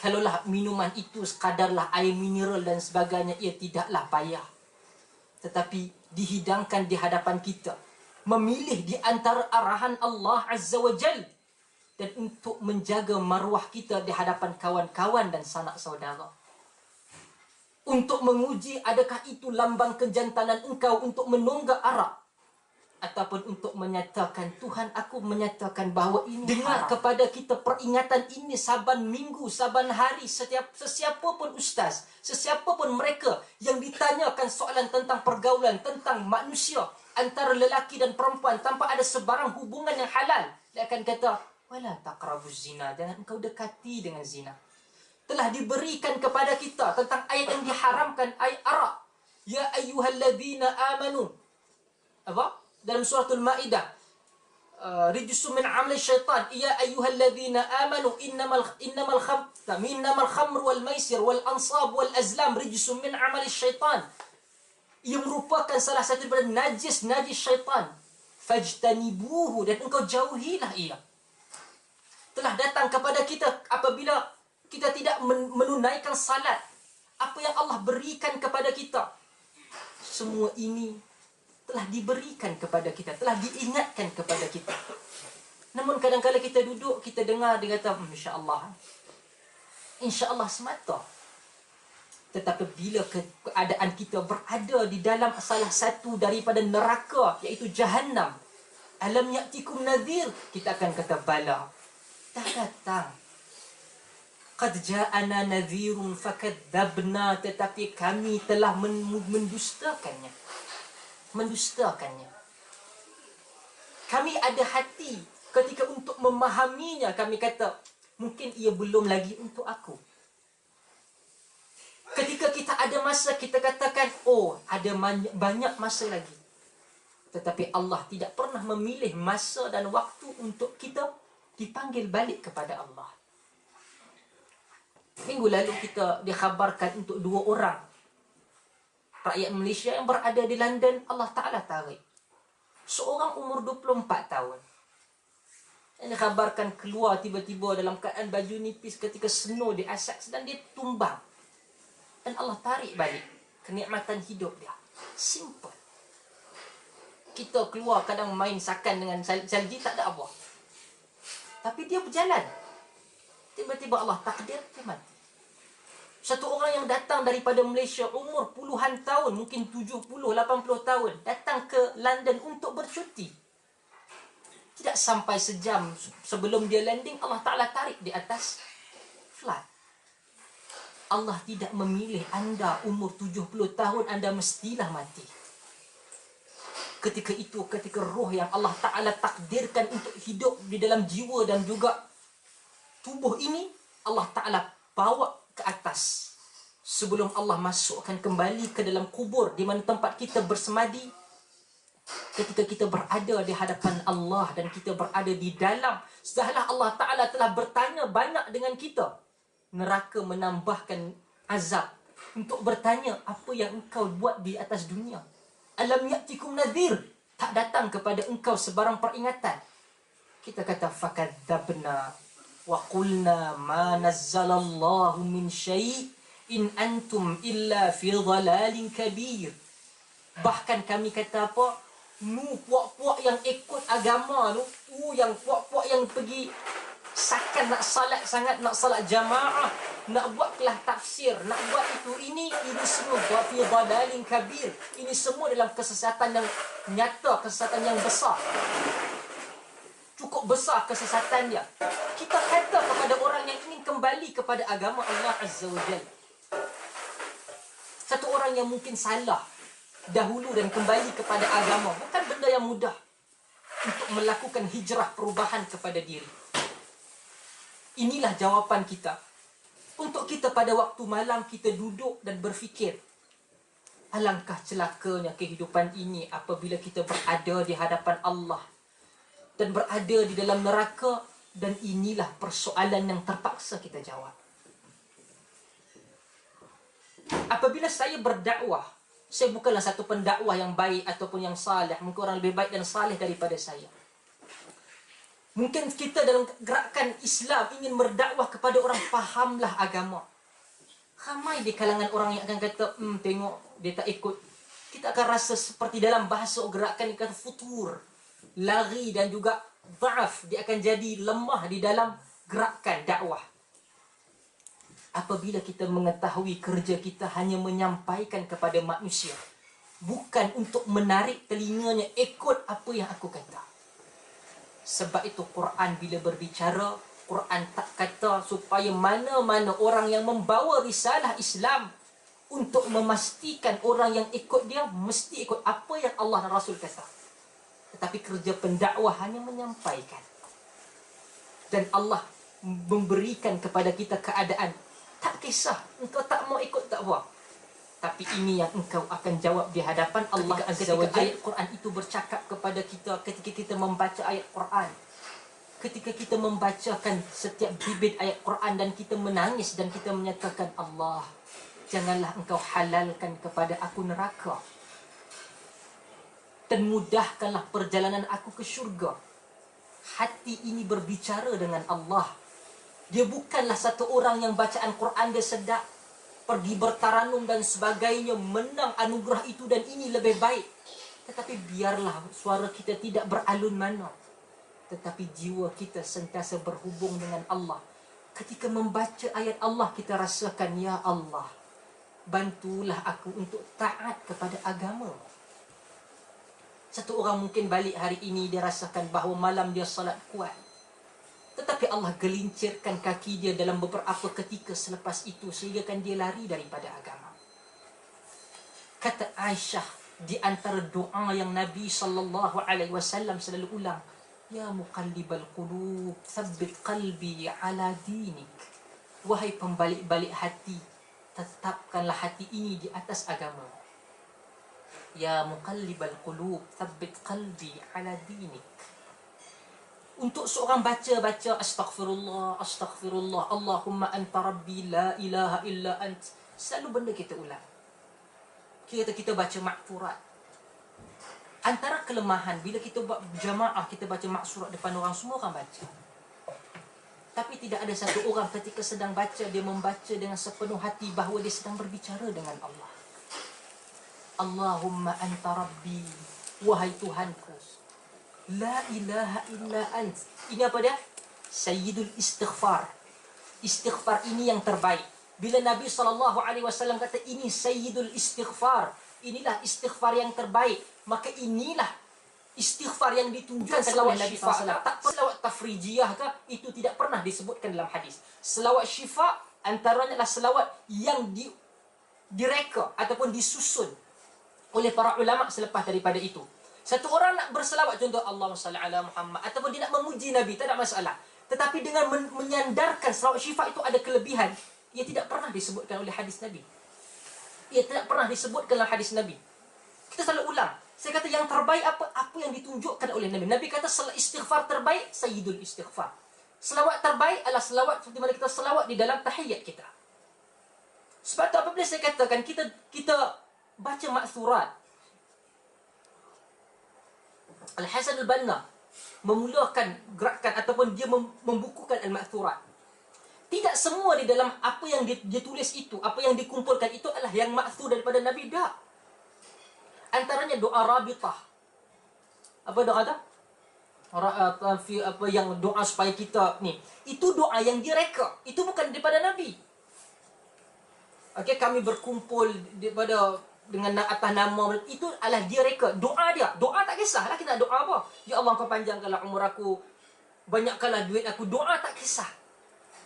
Kalaulah minuman itu sekadarlah air mineral dan sebagainya, ia tidaklah payah. Tetapi dihidangkan di hadapan kita, memilih di antara arahan Allah Azza wa Jal, dan untuk menjaga maruah kita di hadapan kawan-kawan dan sanak saudara. Untuk menguji adakah itu lambang kejantanan engkau untuk menonggak arak, ataupun untuk menyatakan, Tuhan aku menyatakan bahawa ini dengar haram. Kepada kita peringatan ini saban minggu, saban hari, sesiapa pun ustaz, sesiapa pun mereka yang ditanyakan soalan tentang pergaulan, tentang manusia antara lelaki dan perempuan tanpa ada sebarang hubungan yang halal, dia akan kata, wala taqrabuz zina, jangan engkau dekati dengan zina. Telah diberikan kepada kita tentang ayat yang diharamkan, ayat arak. Ya ayyuhalladzina amanu, apa? Dalam suratul Maidah, rijsun min amali syaitan ya ayyuhalladzina amanu innamal khamr wal maisir wal ansab wal azlam rijsun min amali syaitan. Ia merupakan salah satu daripada najis syaitan. Fajtanibuhu, dan engkau jauhilah ia. Telah datang kepada kita apabila kita tidak menunaikan salat, apa yang Allah berikan kepada kita, semua ini telah diberikan kepada kita, telah diingatkan kepada kita. Namun kadang-kadang kita duduk, kita dengar dia kata insya-Allah semata. Tetapi bila keadaan kita berada di dalam salah satu daripada neraka, iaitu Jahannam, alam ya'tikum nadhir, kita akan kata bala, dah datang. Qad ja'ana nadhirun fakadzabna, tetapi kami telah mendustakannya. Kami ada hati ketika untuk memahaminya, kami kata mungkin ia belum lagi untuk aku. Ketika kita ada masa, kita katakan ada banyak masa lagi. Tetapi Allah tidak pernah memilih masa dan waktu untuk kita dipanggil balik kepada Allah. Minggu lalu kita dikhabarkan untuk 2 orang rakyat Malaysia yang berada di London, Allah Ta'ala tarik. Seorang umur 24 tahun. Yang dikhabarkan keluar tiba-tiba dalam keadaan baju nipis ketika snow di asap, dan dia tumbang. Dan Allah tarik balik kenikmatan hidup dia. Simple. Kita keluar kadang main sakan dengan salji, tak ada apa. Tapi dia berjalan. Tiba-tiba Allah takdir, dia mati. Satu orang yang datang daripada Malaysia, umur puluhan tahun, mungkin 70, 80 tahun, datang ke London untuk bercuti. Tidak sampai sejam sebelum dia landing, Allah Ta'ala tarik di atas flight. Allah tidak memilih anda umur 70 tahun, anda mestilah mati. Ketika itu, ketika roh yang Allah Ta'ala takdirkan untuk hidup di dalam jiwa dan juga tubuh ini, Allah Ta'ala bawa ke atas. Sebelum Allah masukkan kembali ke dalam kubur, di mana tempat kita bersemadi. Ketika kita berada di hadapan Allah dan kita berada di dalam, setelah Allah Ta'ala telah bertanya banyak dengan kita, neraka menambahkan azab untuk bertanya, apa yang engkau buat di atas dunia? Alam ya'tikum nadhir, tak datang kepada engkau sebarang peringatan. Kita kata fakadzabna wa qulna ma nazzalallahu min syai' in antum illa fi dhalalin kabir. Bahkan kami kata apa? Puak-puak yang ikut agama yang puak-puak yang pergi sakan nak salat sangat, nak salat jamaah, nak buat kelas tafsir, nak buat ini semua fi dhalalin kabir. Ini semua dalam kesesatan yang nyata, kesesatan yang besar. Cukup besar kesesatan dia. Kita kata kepada orang yang ingin kembali kepada agama Allah Azza wa Jalla. Satu orang yang mungkin salah dahulu dan kembali kepada agama, bukan benda yang mudah untuk melakukan hijrah perubahan kepada diri. Inilah jawapan kita. Untuk kita pada waktu malam kita duduk dan berfikir, alangkah celakanya kehidupan ini apabila kita berada di hadapan Allah dan berada di dalam neraka, dan inilah persoalan yang terpaksa kita jawab. Apabila saya berdakwah, saya bukanlah satu pendakwah yang baik ataupun yang saleh. Mungkin orang lebih baik dan saleh daripada saya. Mungkin kita dalam gerakan Islam ingin berdakwah kepada orang, fahamlah agama. Ramai di kalangan orang yang akan kata, tengok dia tak ikut. Kita akan rasa seperti dalam bahasa gerakan dia kata futur, lari dan juga dhaaf. Dia akan jadi lemah di dalam gerakan dakwah. Apabila kita mengetahui kerja kita hanya menyampaikan kepada manusia, bukan untuk menarik telinganya ikut apa yang aku kata. Sebab itu Quran bila berbicara, Quran tak kata supaya mana-mana orang yang membawa risalah Islam untuk memastikan orang yang ikut dia mesti ikut apa yang Allah dan Rasul kata. Tetapi kerja pendakwah hanya menyampaikan. Dan Allah memberikan kepada kita keadaan, tak kisah, engkau tak mau ikut tak apa. Tapi ini yang engkau akan jawab di hadapan Allah Azza wa Jalla. Ayat Quran itu bercakap kepada kita ketika kita membaca ayat Quran. Ketika kita membacakan setiap bibit ayat Quran dan kita menangis dan kita menyatakan, Allah, janganlah engkau halalkan kepada aku neraka. Dan mudahkanlah perjalanan aku ke syurga. Hati ini berbicara dengan Allah. Dia bukanlah satu orang yang bacaan Quran dia sedap, pergi bertaranum dan sebagainya, menang anugerah itu dan ini lebih baik. Tetapi biarlah suara kita tidak beralun mana, tetapi jiwa kita sentiasa berhubung dengan Allah. Ketika membaca ayat Allah, kita rasakan, ya Allah, bantulah aku untuk taat kepada agama. Satu orang mungkin balik hari ini, dia rasakan bahawa malam dia salat kuat, tetapi Allah gelincirkan kaki dia dalam beberapa ketika selepas itu, sehingga kan dia lari daripada agama. Kata Aisyah, di antara doa yang Nabi SAW selalu ulang, ya muqallibal qulub, thabbit qalbi ala dinik. Wahai pembalik-balik hati, tetapkanlah hati ini di atas agama. Ya muqallibal qulub, thabbit qalbi ala dinik. Untuk seorang baca astaghfirullah, astaghfirullah, Allahumma anta rabbi la ilaha illa ant. Selalu benda kita ulang. Kita baca makfurat. Antara kelemahan, bila kita buat jamaah, kita baca maksurat depan orang, semua orang baca. Tapi tidak ada satu orang ketika sedang baca, dia membaca dengan sepenuh hati bahawa dia sedang berbicara dengan Allah. Allahumma anta rabbi, wahai Tuhanku, la ilaha illa ant. Ini apa dia? Sayyidul istighfar. Istighfar ini yang terbaik. Bila Nabi SAW kata ini sayyidul istighfar, inilah istighfar yang terbaik, maka inilah istighfar yang ditunjukkan selawat Nabi SAW. Tak selawat tafrijiyah ke, itu tidak pernah disebutkan dalam hadis. Selawat syifa antaranya adalah selawat yang direka ataupun disusun oleh para ulama selepas daripada itu. Satu orang nak berselawat, contoh Allahumma salli ala Muhammad, ataupun dia nak memuji Nabi, tak ada masalah. Tetapi dengan menyandarkan selawat syifa itu ada kelebihan. Ia tidak pernah disebutkan oleh hadis Nabi. Ia tidak pernah disebutkan dalam hadis Nabi. Kita selalu ulang. Saya kata yang terbaik apa yang ditunjukkan oleh Nabi. Nabi kata istighfar terbaik, sayyidul istighfar. Selawat terbaik adalah selawat seperti mana kita selawat di dalam tahiyat kita. Sebab tu apabila saya katakan kita baca maksurat, Al-Hasan Al-Banna memulakan gerakan ataupun dia membukukan al-maksurat. Tidak semua di dalam apa yang dia tulis itu, apa yang dikumpulkan itu adalah yang maksud daripada Nabi. Tak. Antaranya doa rabitah. Apa doa tu? Apa yang doa supaya kita ni. Itu doa yang direka. Itu bukan daripada Nabi. Okey, kami berkumpul dengan atas nama, itu adalah direka. Doa dia. Doa tak kisahlah kita nak doa apa. Ya Allah, kau panjangkanlah umur aku, banyakkanlah duit aku. Doa tak kisah.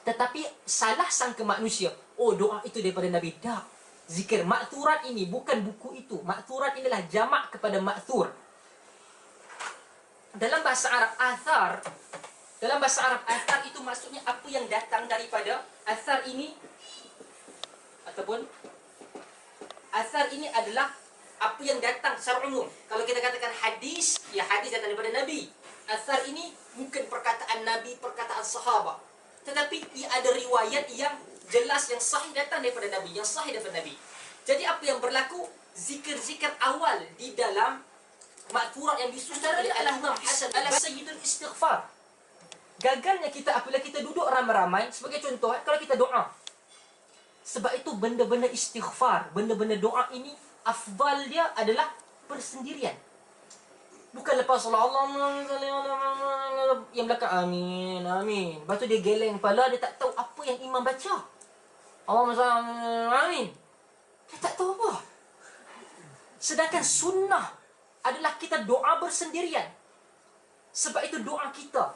Tetapi salah sangka manusia, oh doa itu daripada Nabi. Tak. Zikir makturat ini bukan buku itu. Makturat inilah jamak kepada maktur. Dalam bahasa Arab, athar. Dalam bahasa Arab, athar itu maksudnya apa yang datang daripada. Athar ini, ataupun athar ini adalah apa yang datang secara umum. Kalau kita katakan hadis, ya hadis datang daripada Nabi. Athar ini bukan perkataan Nabi, perkataan sahabat. Tetapi ia ada riwayat yang jelas, yang sahih datang daripada Nabi, yang sahih daripada Nabi. Jadi apa yang berlaku? Zikir-zikir awal di dalam makturat yang disusun oleh Al-Imam Hasan adalah sayyidul istighfar. Gagalnya kita apabila kita duduk ramai-ramai, sebagai contoh, kalau kita doa. Sebab itu benda-benda istighfar, benda-benda doa ini, afdal dia adalah persendirian. Bukan lepas Allah yang belakang amin, amin. Lepas tu dia geleng kepala, dia tak tahu apa yang imam baca. Allahumma amin. Dia tak tahu apa. Sedangkan sunnah adalah kita doa bersendirian. Sebab itu doa kita,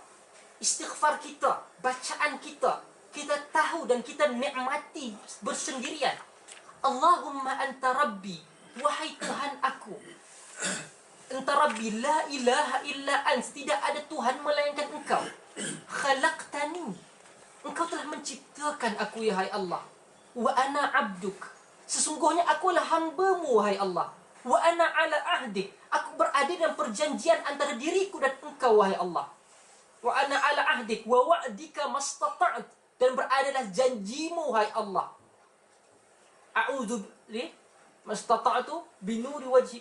istighfar kita, bacaan kita, kita tahu dan kita nikmati bersendirian. Allahumma anta rabbi, wahai Tuhan aku. Anta rabbi la ilaha illa ant, tidak ada Tuhan melainkan engkau. Khalaqtani, engkau telah menciptakan aku, ya hai Allah. Wa ana abduk, Sesungguhnya akulah hamba-Mu, wahai Allah. Wa ana ala ahdik. Aku berada dalam perjanjian antara diriku dan Engkau, wahai Allah. Wa ana ala ahdik wa wa'dika mastata'at. Dan beradalah janjimu, wahai Allah. A'udzu li mastata'tu binuri wajhi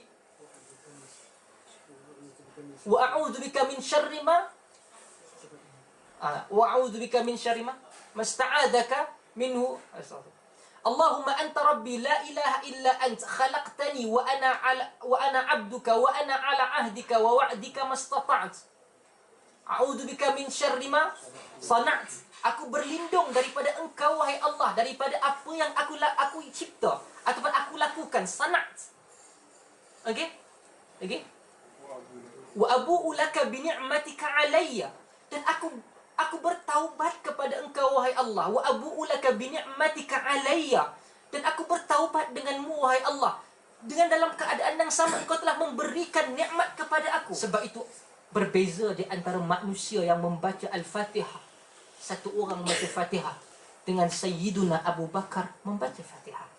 wa a'udzu bika min syarri ma wa a'udzu bika min syarri ma masta'adzaka minhu. Allahumma anta rabbi la ilaha illa ant khalaqtani wa ana 'abduka wa ana 'ala ahdika wa wa'dika mastata'at. A'udzu bika min syarri ma sana'at. Aku berlindung daripada Engkau, wahai Allah, daripada apa yang aku cipta ataupun aku lakukan, sana'at. Okey? Okey? Wa abu'u laka bi ni'matika 'alayya. Dan aku bertaubat kepada Engkau, wahai Allah. Wa abu'u laka bi ni'matika 'alayya. Dan aku bertaubat denganmu, wahai Allah. Dengan dalam keadaan yang sama Engkau telah memberikan nikmat kepada aku. Sebab itu berbeza di antara manusia yang membaca Al-Fatihah. Satu orang membaca Fatihah dengan Sayyiduna Abu Bakar membaca Fatihah.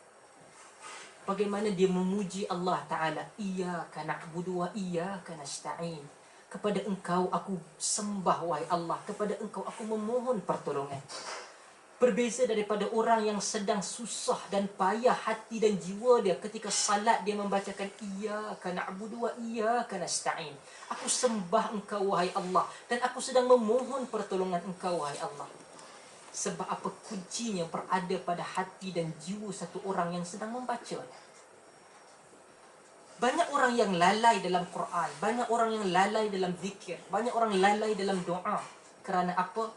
Bagaimana dia memuji Allah Ta'ala. Iyyaka na'budu wa iyyaka nasta'in. Kepada Engkau aku sembah, wahai Allah. Kepada Engkau aku memohon pertolongan. Berbeza daripada orang yang sedang susah dan payah hati dan jiwa dia ketika salat dia membacakan iyyaka na'budu wa iyyaka nasta'in. Aku sembah Engkau, wahai Allah, dan aku sedang memohon pertolongan Engkau, wahai Allah. Sebab apa kuncinya berada pada hati dan jiwa satu orang yang sedang membaca. Banyak orang yang lalai dalam Quran, banyak orang yang lalai dalam zikir, banyak orang lalai dalam doa. Kerana apa?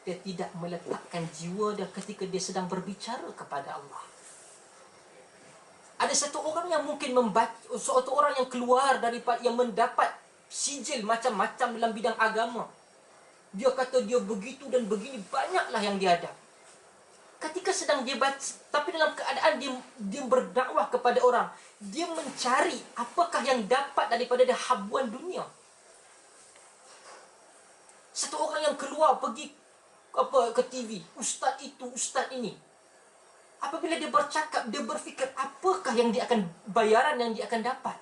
Dia tidak meletakkan jiwa dia ketika dia sedang berbicara kepada Allah. Ada satu orang yang mungkin satu orang yang keluar daripada, yang mendapat sijil macam-macam dalam bidang agama. Dia kata dia begitu dan begini, banyaklah yang dia ada. Ketika sedang dia baca, tapi dalam keadaan dia berdakwah kepada orang, dia mencari apakah yang dapat daripada dia habuan dunia. Satu orang yang keluar pergi ke TV, ustaz itu, ustaz ini. Apabila dia bercakap, dia berfikir apakah yang dia akan, bayaran yang dia akan dapat.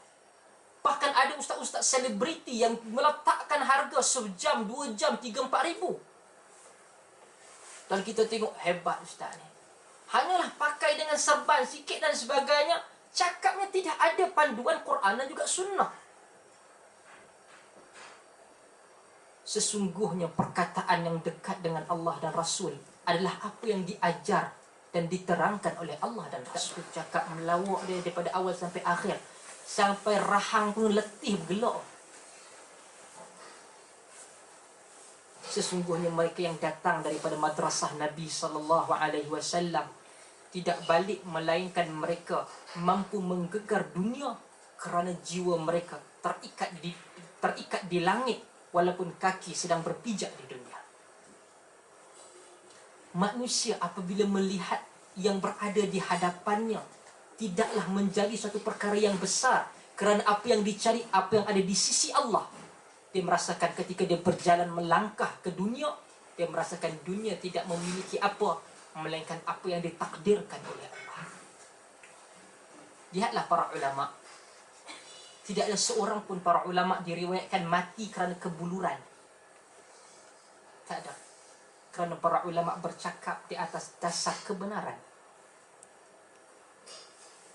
Bahkan ada ustaz-ustaz selebriti yang meletakkan harga sejam, 2 jam, 3-4 ribu. Dan kita tengok hebat ustaz ni. Hanyalah pakai dengan serban sikit dan sebagainya. Cakapnya tidak ada panduan Quran dan juga sunnah. Sesungguhnya perkataan yang dekat dengan Allah dan Rasul adalah apa yang diajar dan diterangkan oleh Allah dan Rasul. Cakap melawak dia daripada awal sampai akhir, sampai rahang pun letih bergelak. Sesungguhnya mereka yang datang daripada madrasah Nabi SAW tidak balik melainkan mereka mampu menggegar dunia kerana jiwa mereka terikat di langit walaupun kaki sedang berpijak di dunia. Manusia apabila melihat yang berada di hadapannya tidaklah menjadi suatu perkara yang besar kerana apa yang dicari, apa yang ada di sisi Allah. Dia merasakan ketika dia berjalan melangkah ke dunia, dia merasakan dunia tidak memiliki apa melainkan apa yang ditakdirkan oleh Allah. Lihatlah para ulama. Tidak ada seorang pun para ulama diriwayatkan mati kerana kebuluran. Tak ada. Kerana para ulama bercakap di atas dasar kebenaran.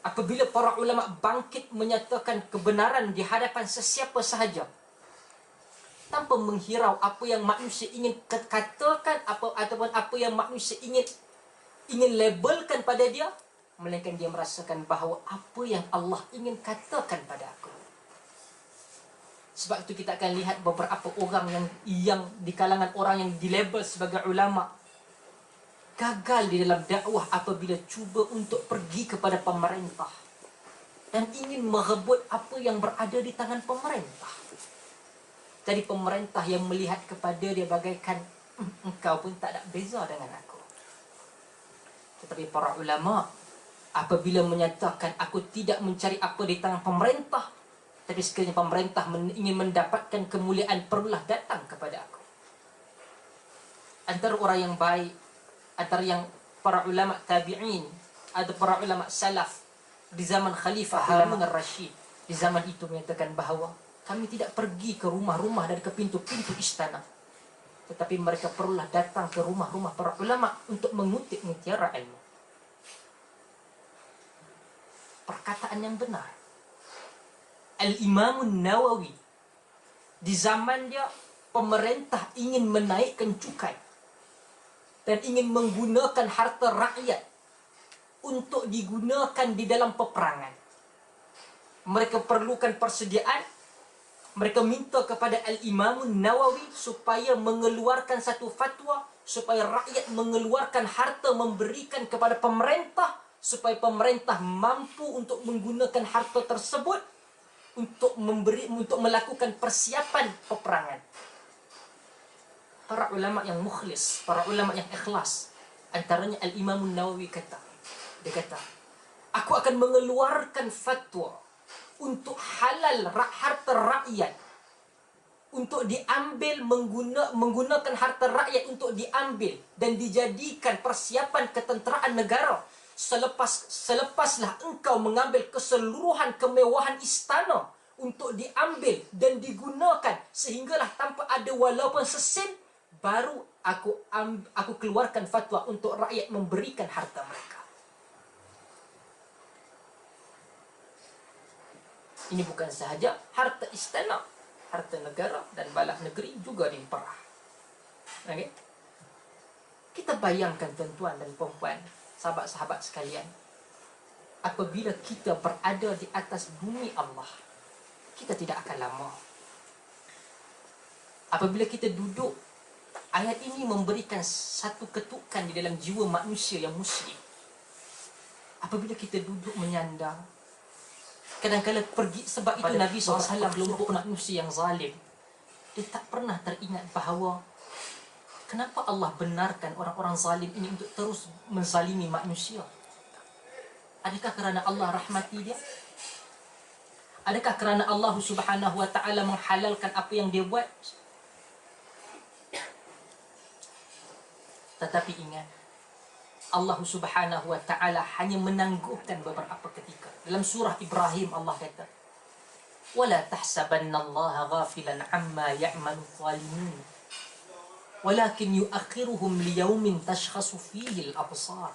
Apabila para ulama bangkit menyatakan kebenaran di hadapan sesiapa sahaja, tanpa menghirau apa yang manusia ingin katakan ataupun apa yang manusia ingin labelkan pada dia, melainkan dia merasakan bahawa apa yang Allah ingin katakan pada aku. Sebab itu kita akan lihat beberapa orang yang di kalangan orang yang dilabel sebagai ulama gagal di dalam dakwah apabila cuba untuk pergi kepada pemerintah dan ingin merebut apa yang berada di tangan pemerintah. Jadi pemerintah yang melihat kepada dia bagaikan engkau pun tak ada beza dengan aku. Tetapi para ulama apabila menyatakan aku tidak mencari apa di tangan pemerintah, tapi sekiranya pemerintah ingin mendapatkan kemuliaan, perlulah datang kepada aku. Antara orang yang baik, antara yang para ulama tabi'in, ada para ulama salaf di zaman Khalifah Harun al-Rashid, di zaman itu menyatakan bahawa kami tidak pergi ke rumah-rumah dari ke pintu-pintu istana, tetapi mereka perlulah datang ke rumah-rumah para ulama untuk mengutip mutiara ilmu. Perkataan yang benar. Al-Imam Nawawi, di zaman dia pemerintah ingin menaikkan cukai dan ingin menggunakan harta rakyat untuk digunakan di dalam peperangan. Mereka perlukan persediaan. Mereka minta kepada Al-Imam Nawawi supaya mengeluarkan satu fatwa, supaya rakyat mengeluarkan harta memberikan kepada pemerintah, supaya pemerintah mampu untuk menggunakan harta tersebut untuk melakukan persiapan peperangan. Para ulama yang mukhlis, para ulama yang ikhlas, antaranya Al-Imam Nawawi dia kata, aku akan mengeluarkan fatwa untuk halal harta rakyat, untuk diambil, menggunakan harta rakyat untuk diambil dan dijadikan persiapan ketenteraan negara. Selepaslah engkau mengambil keseluruhan kemewahan istana untuk diambil dan digunakan sehinggalah tanpa ada walaupun sesen, baru aku keluarkan fatwa untuk rakyat memberikan harta mereka. Ini bukan sahaja harta istana, harta negara dan bala negeri juga diperah. Okay? Kita bayangkan tuan-tuan dan puan-puan, sahabat-sahabat sekalian, apabila kita berada di atas bumi Allah, kita tidak akan lama. Apabila kita duduk, ayat ini memberikan satu ketukan di dalam jiwa manusia yang muslim. Apabila kita duduk menyandang, kadang-kadang pergi, sebab itu Nabi SAW kelompok manusia yang zalim, dia tak pernah teringat bahawa kenapa Allah benarkan orang-orang zalim ini untuk terus menzalimi manusia. Adakah kerana Allah rahmati dia? Adakah kerana Allah Subhanahu wa ta'ala menghalalkan apa yang dia buat? Tetapi ingat, Allah Subhanahu wa ta'ala hanya menangguhkan beberapa ketika. Dalam surah Ibrahim Allah kata, "Wala tahsabanna Allah ghafilan amma ya'malu zalimun, walakin yu'akhiruhum liyawmin tashkhasu fihi al-absar,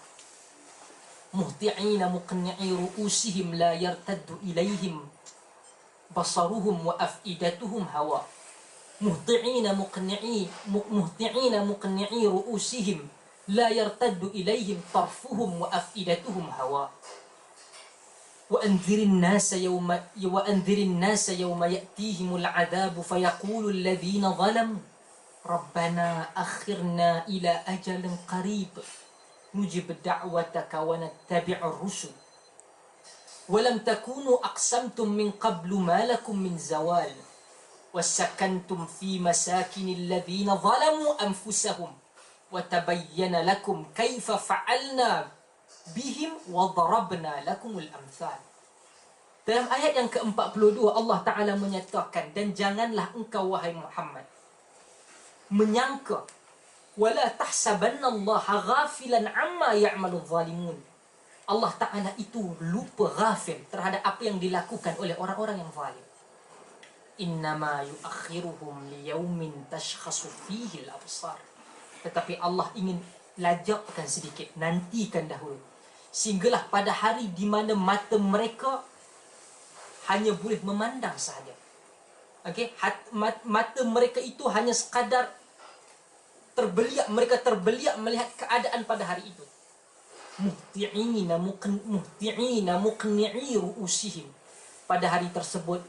muhti'ina muqni'i ru'usihim la yartaddu ilayhim basaruhum wa af'idatuhum hawa." Muhti'ina muqni'i ru'usihim la yartaddu ilayhim tarfuhum wa af'idatuhum hawa. وأنذر الناس يوم يأتيهم العذاب فيقول الذين ظلموا ربنا أخرنا إلى أجل قريب نجب دعوتك ونتبع الرسل ولم تكونوا أقسمتم من قبل ما لكم من زوال وسكنتم في مساكن الذين ظلموا أنفسهم وتبين لكم كيف فعلنا bihim wa darabna lakumul amthal. Dalam ayat yang ke-42 Allah Ta'ala menyatakan, dan janganlah engkau wahai Muhammad menyangka, wala tahsabanna Allah ghafilan amma ya'malu zalimun. Allah Ta'ala itu lupa, ghafil terhadap apa yang dilakukan oleh orang-orang yang zalim. Innama yuakhiruhum liyaumin tashkhasu fihi al-absar. Tetapi Allah ingin lajakkan sedikit, nantikan dahulu, sehinggalah pada hari di mana mata mereka hanya boleh memandang sahaja. Okey, mata mereka itu hanya sekadar terbeliak, mereka terbeliak melihat keadaan pada hari itu. Muhti'ina muqni'i ru'usihim. Pada hari tersebut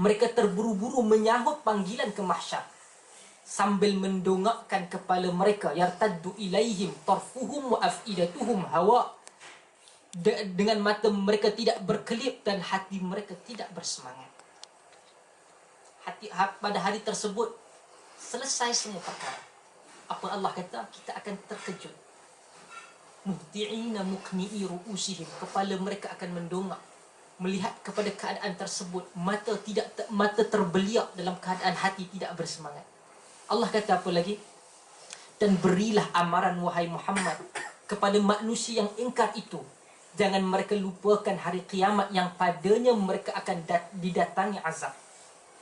mereka terburu-buru menyahut panggilan ke mahsyar sambil mendongakkan kepala mereka, yartaddu ilaihim tarfuhum wa af'idatuhum hawa. Dengan mata mereka tidak berkelip dan hati mereka tidak bersemangat. Pada hari tersebut selesai semua perkara. Apa Allah kata? Kita akan terkejut. Muhti'ina muqni'i ru'usihim. Kepala mereka akan mendongak melihat kepada keadaan tersebut. Mata terbeliak dalam keadaan hati tidak bersemangat. Allah kata apa lagi? Dan berilah amaran wahai Muhammad kepada manusia yang ingkar itu, Jangan mereka lupakan hari kiamat yang padanya mereka akan didatangi azab.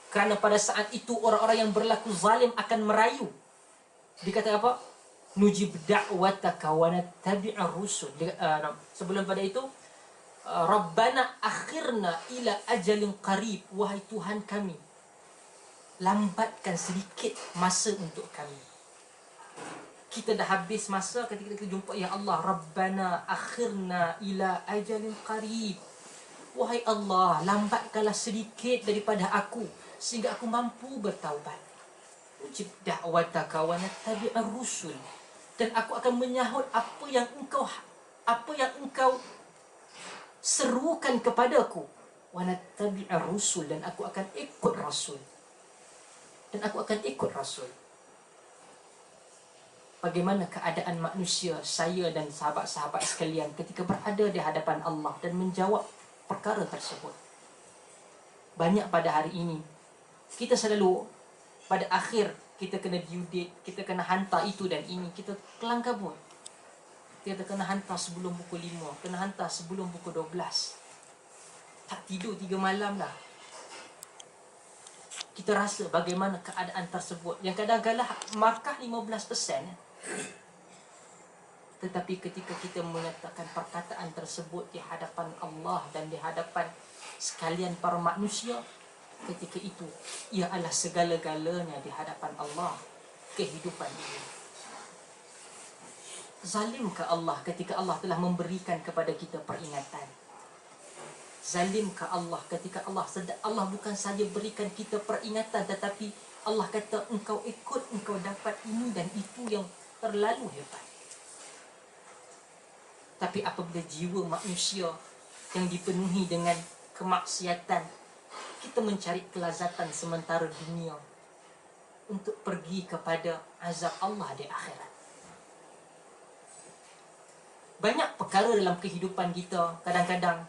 Kerana pada saat itu orang-orang yang berlaku zalim akan merayu. Dikata apa? Nujib da'wataka wa nattabi'ur rusul. Sebelum pada itu, Rabbana akhirna ila ajalin qarib. Wahai Tuhan kami, lambatkan sedikit masa untuk kami. Kita dah habis masa ketika kita jumpa, ya Allah, Rabbana akhirna ila ajalin qarib. Wahai Allah, lambatkanlah sedikit daripada aku sehingga aku mampu bertaubat. Ujib da'wataka wa nattabi'ur rusul. Dan aku akan menyahut apa yang engkau serukan kepadaku. Wa nattabi'ur rusul, dan aku akan ikut rasul. Bagaimana keadaan manusia, saya dan sahabat-sahabat sekalian ketika berada di hadapan Allah dan menjawab perkara tersebut? Banyak pada hari ini kita selalu pada akhir kita kena due date, kita kena hantar itu dan ini, kita kelang kabut. Kita kena hantar sebelum pukul 5, kena hantar sebelum pukul 12. Tak tidur 3 malam dah. Kita rasa bagaimana keadaan tersebut, yang kadang-kadang markah 15%. Tetapi ketika kita menyatakan perkataan tersebut di hadapan Allah dan di hadapan sekalian para manusia, ketika itu ia adalah segala-galanya di hadapan Allah, kehidupan ini. Zalimkah Allah ketika Allah telah memberikan kepada kita peringatan? Zalimkah Allah ketika Allah bukan saja berikan kita peringatan, tetapi Allah kata engkau ikut, engkau dapat ini dan itu yang terlalu hebat. Tapi apabila jiwa manusia yang dipenuhi dengan kemaksiatan, kita mencari kelazatan sementara dunia untuk pergi kepada azab Allah di akhirat. Banyak perkara dalam kehidupan kita, kadang-kadang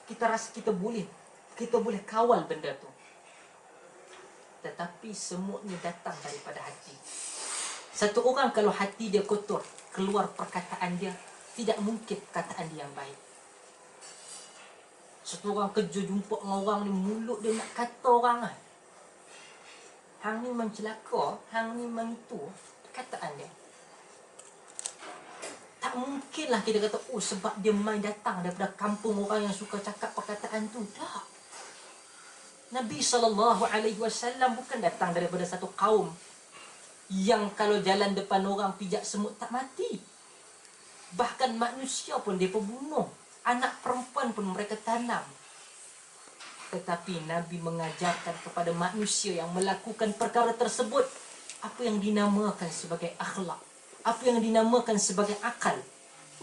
kita rasa kita boleh kawal benda tu, tetapi semuanya datang daripada hati. Satu orang kalau hati dia kotor, keluar perkataan dia, tidak mungkin perkataan dia yang baik. Satu orang kerja jumpa dengan orang ni, mulut dia nak kata orang lah, hang ni memang celaka, hang ni memang itu, perkataan dia. Tak mungkinlah kita kata, oh sebab dia main datang daripada kampung orang yang suka cakap perkataan tu. Tak. Nabi SAW bukan datang daripada satu kaum yang kalau jalan depan orang pijak semut tak mati. Bahkan manusia pun dia pembunuh, anak perempuan pun mereka tanam. Tetapi Nabi mengajarkan kepada manusia yang melakukan perkara tersebut apa yang dinamakan sebagai akhlak, apa yang dinamakan sebagai akal,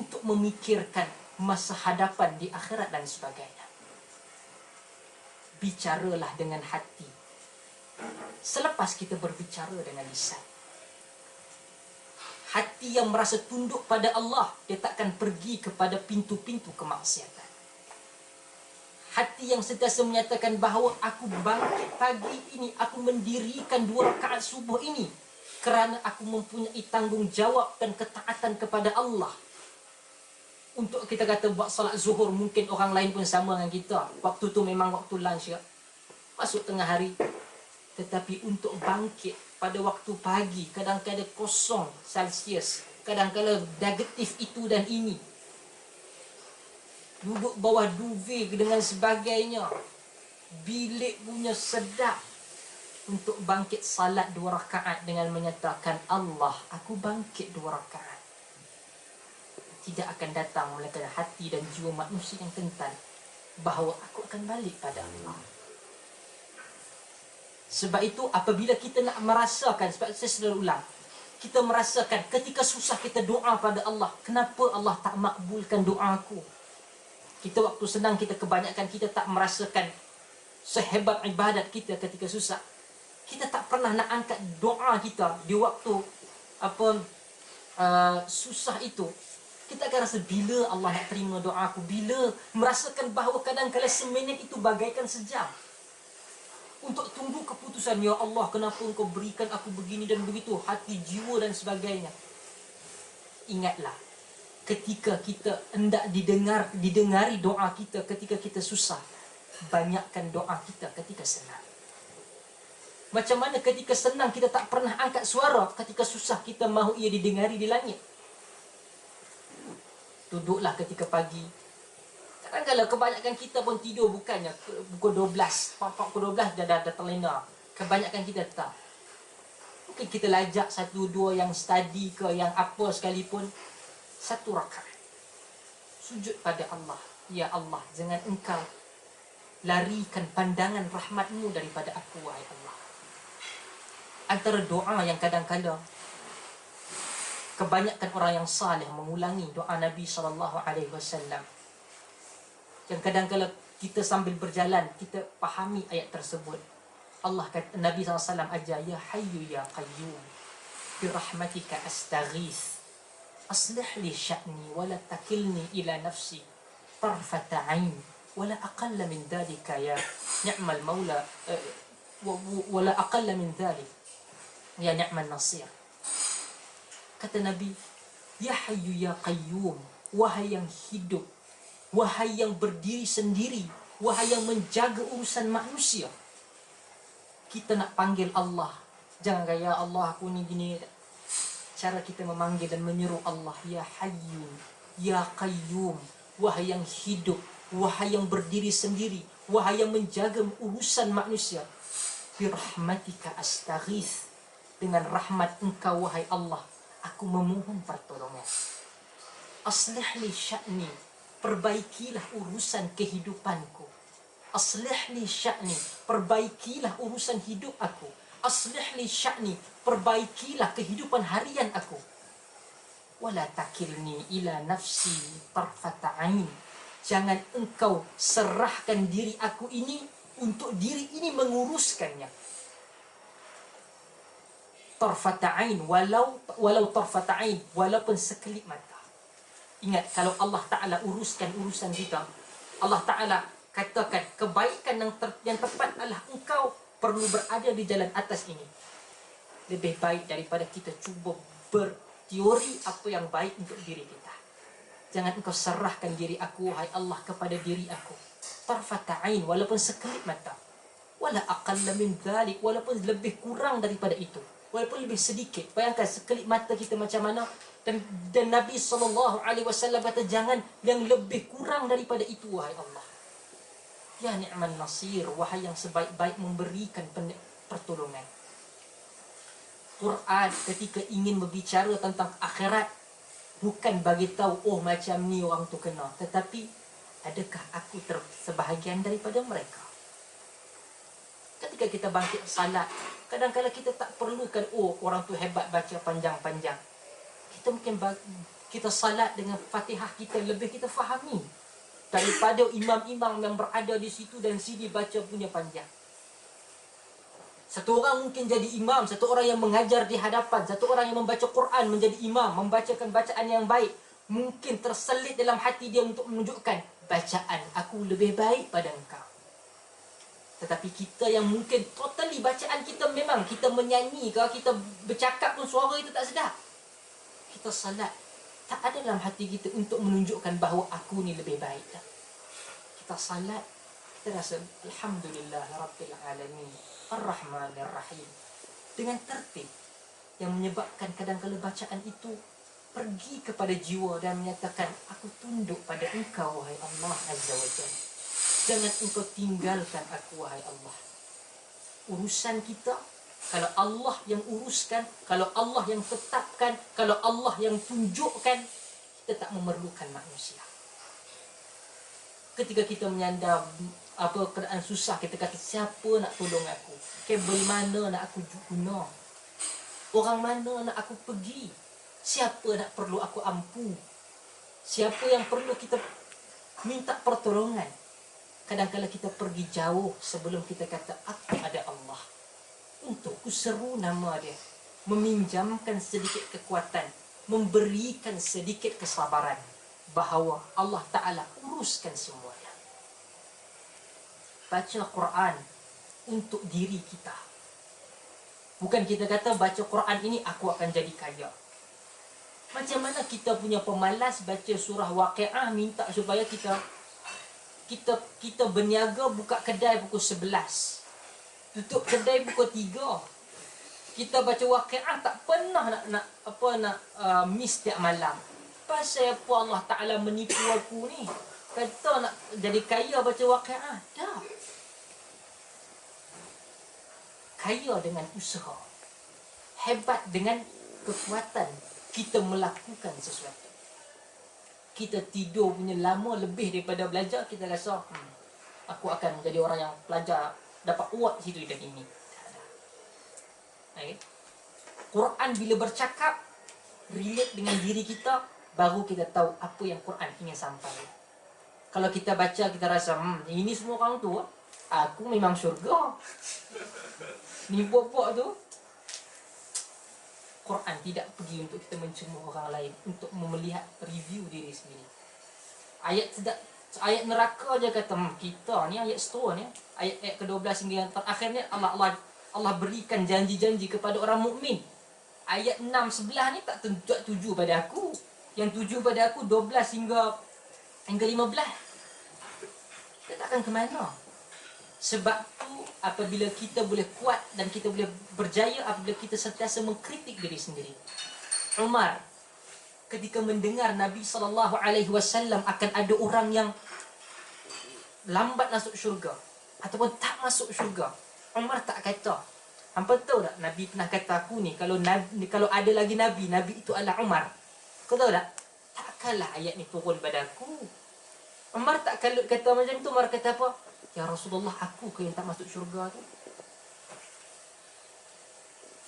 untuk memikirkan masa hadapan di akhirat dan sebagainya. Bicaralah dengan hati selepas kita berbicara dengan lisan. Hati yang merasa tunduk pada Allah, dia takkan pergi kepada pintu-pintu kemaksiatan. Hati yang sentiasa menyatakan bahawa aku bangkit pagi ini, aku mendirikan 2 rakaat subuh ini kerana aku mempunyai tanggungjawab dan ketaatan kepada Allah. Untuk kita kata buat salat zuhur, mungkin orang lain pun sama dengan kita. Waktu tu memang waktu lunch ya, masuk tengah hari. Tetapi untuk bangkit pada waktu pagi, kadang-kadang 0 Celsius, kadang-kadang negatif itu dan ini, duduk bawah duvet dengan sebagainya, bilik punya sedap, untuk bangkit salat 2 rakaat dengan menyatakan, Allah, aku bangkit 2 rakaat. Tidak akan datang melainkan hati dan jiwa manusia yang kental bahawa aku akan balik pada Allah. Sebab itu apabila kita nak merasakan, sebab saya selalu ulang, kita merasakan ketika susah kita doa pada Allah, kenapa Allah tak makbulkan doaku? Kita waktu senang, kita kebanyakan kita tak merasakan sehebat ibadat kita ketika susah. Kita tak pernah nak angkat doa kita di waktu susah itu. Kita akan rasa bila Allah nak terima doa aku, bila merasakan bahawa kadang-kadang seminit itu bagaikan sejam. Untuk tunggu keputusan, ya Allah, kenapa engkau berikan aku begini dan begitu, hati, jiwa dan sebagainya. Ingatlah, ketika kita hendak didengari doa kita ketika kita susah, banyakkan doa kita ketika senang. Macam mana ketika senang kita tak pernah angkat suara, ketika susah kita mahu ia didengari di langit. Duduklah ketika pagi. Kadang-kadang kebanyakan kita pun tidur bukannya pukul 12, pukul 12 dah terlena. Kebanyakan kita tak. Mungkin kita lajak satu dua yang study ke yang apa sekalipun, satu rakaat sujud pada Allah. Ya Allah, jangan engkau larikan pandangan rahmatmu daripada aku, wahai Allah. Antara doa yang kadang-kadang kebanyakan orang yang saleh mengulangi doa Nabi SAW, yang kadang-kadang kita sambil berjalan kita pahami ayat tersebut. Allah kata, Nabi SAW ajar, ya hayyu ya qayyum bi rahmatika astaghith aslih li sya'ni wa la takilni ila nafsi tarfata 'ain wa la aqalla min dhalika ya ni'mal maula wa la aqalla min dhalik ya ni'man nasir. Kata Nabi, ya hayyu ya qayyum, wahai yang hidup, wahai yang berdiri sendiri, wahai yang menjaga urusan manusia. Kita nak panggil Allah, jangan kaya ya Allah aku ni gini. Cara kita memanggil dan menyeru Allah, ya hayyu ya qayyum, wahai yang hidup, wahai yang berdiri sendiri, wahai yang menjaga urusan manusia. Bi rahmatika astaghith, dengan rahmat engkau wahai Allah aku memohon pertolongan. Aslih li sya'ni, perbaikilah urusan kehidupanku. Aslih li sya'ni, perbaikilah urusan hidup aku. Aslih li sya'ni, perbaikilah kehidupan harian aku. Wala takilni ila nafsi tarfata 'ain, jangan engkau serahkan diri aku ini untuk diri ini menguruskannya. Tarfata 'ain, walau tarfata 'ain, walaupun sekelip mata. Ingat, kalau Allah Ta'ala uruskan urusan kita, Allah Ta'ala katakan kebaikan yang tepat adalah engkau perlu berada di jalan atas ini. Lebih baik daripada kita cuba berteori apa yang baik untuk diri kita. Jangan engkau serahkan diri aku, wahai Allah, kepada diri aku. Tarfata 'ain, walaupun sekelip mata. Wala aqalla min dhalik, walaupun lebih kurang daripada itu. Walaupun lebih sedikit. Bayangkan sekelip mata kita macam mana. Dan Nabi SAW kata, jangan yang lebih kurang daripada itu, wahai Allah. Ya ni'man nasir, wahai yang sebaik-baik memberikan pertolongan. Quran ketika ingin berbicara tentang akhirat, bukan bagi tahu, oh macam ni orang tu kena. Tetapi, adakah aku sebahagian daripada mereka? Ketika kita bangkit salat, kadang-kadang kita tak perlukan, oh orang tu hebat baca panjang-panjang. Kita mungkin kita salat dengan Fatihah kita lebih kita fahami daripada imam-imam yang berada di situ dan sini baca punya panjang. Satu orang mungkin jadi imam, satu orang yang mengajar di hadapan, satu orang yang membaca Quran menjadi imam, membacakan bacaan yang baik, mungkin terselit dalam hati dia untuk menunjukkan, bacaan aku lebih baik pada engkau. Tetapi kita yang mungkin totally bacaan kita memang kita menyanyi, kalau kita bercakap pun suara kita tak sedap. Kita salat, tak ada dalam hati kita untuk menunjukkan bahawa aku ni lebih baik. Kita salat, kita rasa Alhamdulillah Rabbil Alamin Ar-Rahmanir Rahim, dengan tertib, yang menyebabkan kadang-kadang bacaan itu pergi kepada jiwa dan menyatakan, aku tunduk pada engkau wahai Allah Azza wa Jalla. Jangan engkau tinggalkan aku wahai Allah. Urusan kita, kalau Allah yang uruskan, kalau Allah yang tetapkan, kalau Allah yang tunjukkan, kita tak memerlukan manusia. Ketika kita menyandar keadaan susah, kita kata, siapa nak tolong aku? Kabel mana nak aku guna? Orang mana nak aku pergi? Siapa nak perlu aku ampu? Siapa yang perlu kita minta pertolongan? Kadang-kadang kita pergi jauh sebelum kita kata, aku ada Allah. Untuk ku seru nama dia. Meminjamkan sedikit kekuatan. Memberikan sedikit kesabaran. Bahawa Allah Ta'ala uruskan semuanya. Baca Quran untuk diri kita. Bukan kita kata baca Quran ini aku akan jadi kaya. Macam mana kita punya pemalas baca surah Waqiah minta supaya kita berniaga buka kedai pukul 11. Tutup kedai pukul 3. Kita baca Waqiah tak pernah nak miss tiap malam. Pasal apa Allah Ta'ala menipu aku ni? Kata nak jadi kaya baca Waqiah. Tak. Kaya dengan usaha. Hebat dengan kekuatan kita melakukan sesuatu. Kita tidur punya lama lebih daripada belajar, kita rasa aku akan menjadi orang yang belajar dapat uat situ dan ini. Okay. Quran bila bercakap relate dengan diri kita, baru kita tahu apa yang Quran ingin sampai. Kalau kita baca kita rasa ini semua orang tu, aku memang syurga. Ni pokok tu. Quran tidak pergi untuk kita mencemooh orang lain, untuk melihat review diri sendiri. Ayat neraka je kata kita ni ayat seterusnya, ayat ke-12 hingga yang terakhir ni Allah berikan janji-janji kepada orang mukmin. Ayat 6 sebelah ni tak tuju pada aku. Yang tuju pada aku 12 hingga 15. Kita takkan ke mana? Sebab tu apabila kita boleh kuat dan kita boleh berjaya apabila kita sentiasa mengkritik diri sendiri. Umar ketika mendengar Nabi SAW akan ada orang yang lambat masuk syurga ataupun tak masuk syurga, Umar tak kata, hampa tahu tak Nabi pernah kata aku ni, kalau ada lagi Nabi itu adalah Umar. Kau tahu tak? Takkanlah ayat ni turun pada aku. Umar tak kalut kata macam tu. Umar kata apa? Ya Rasulullah, aku ke yang tak masuk syurga tu?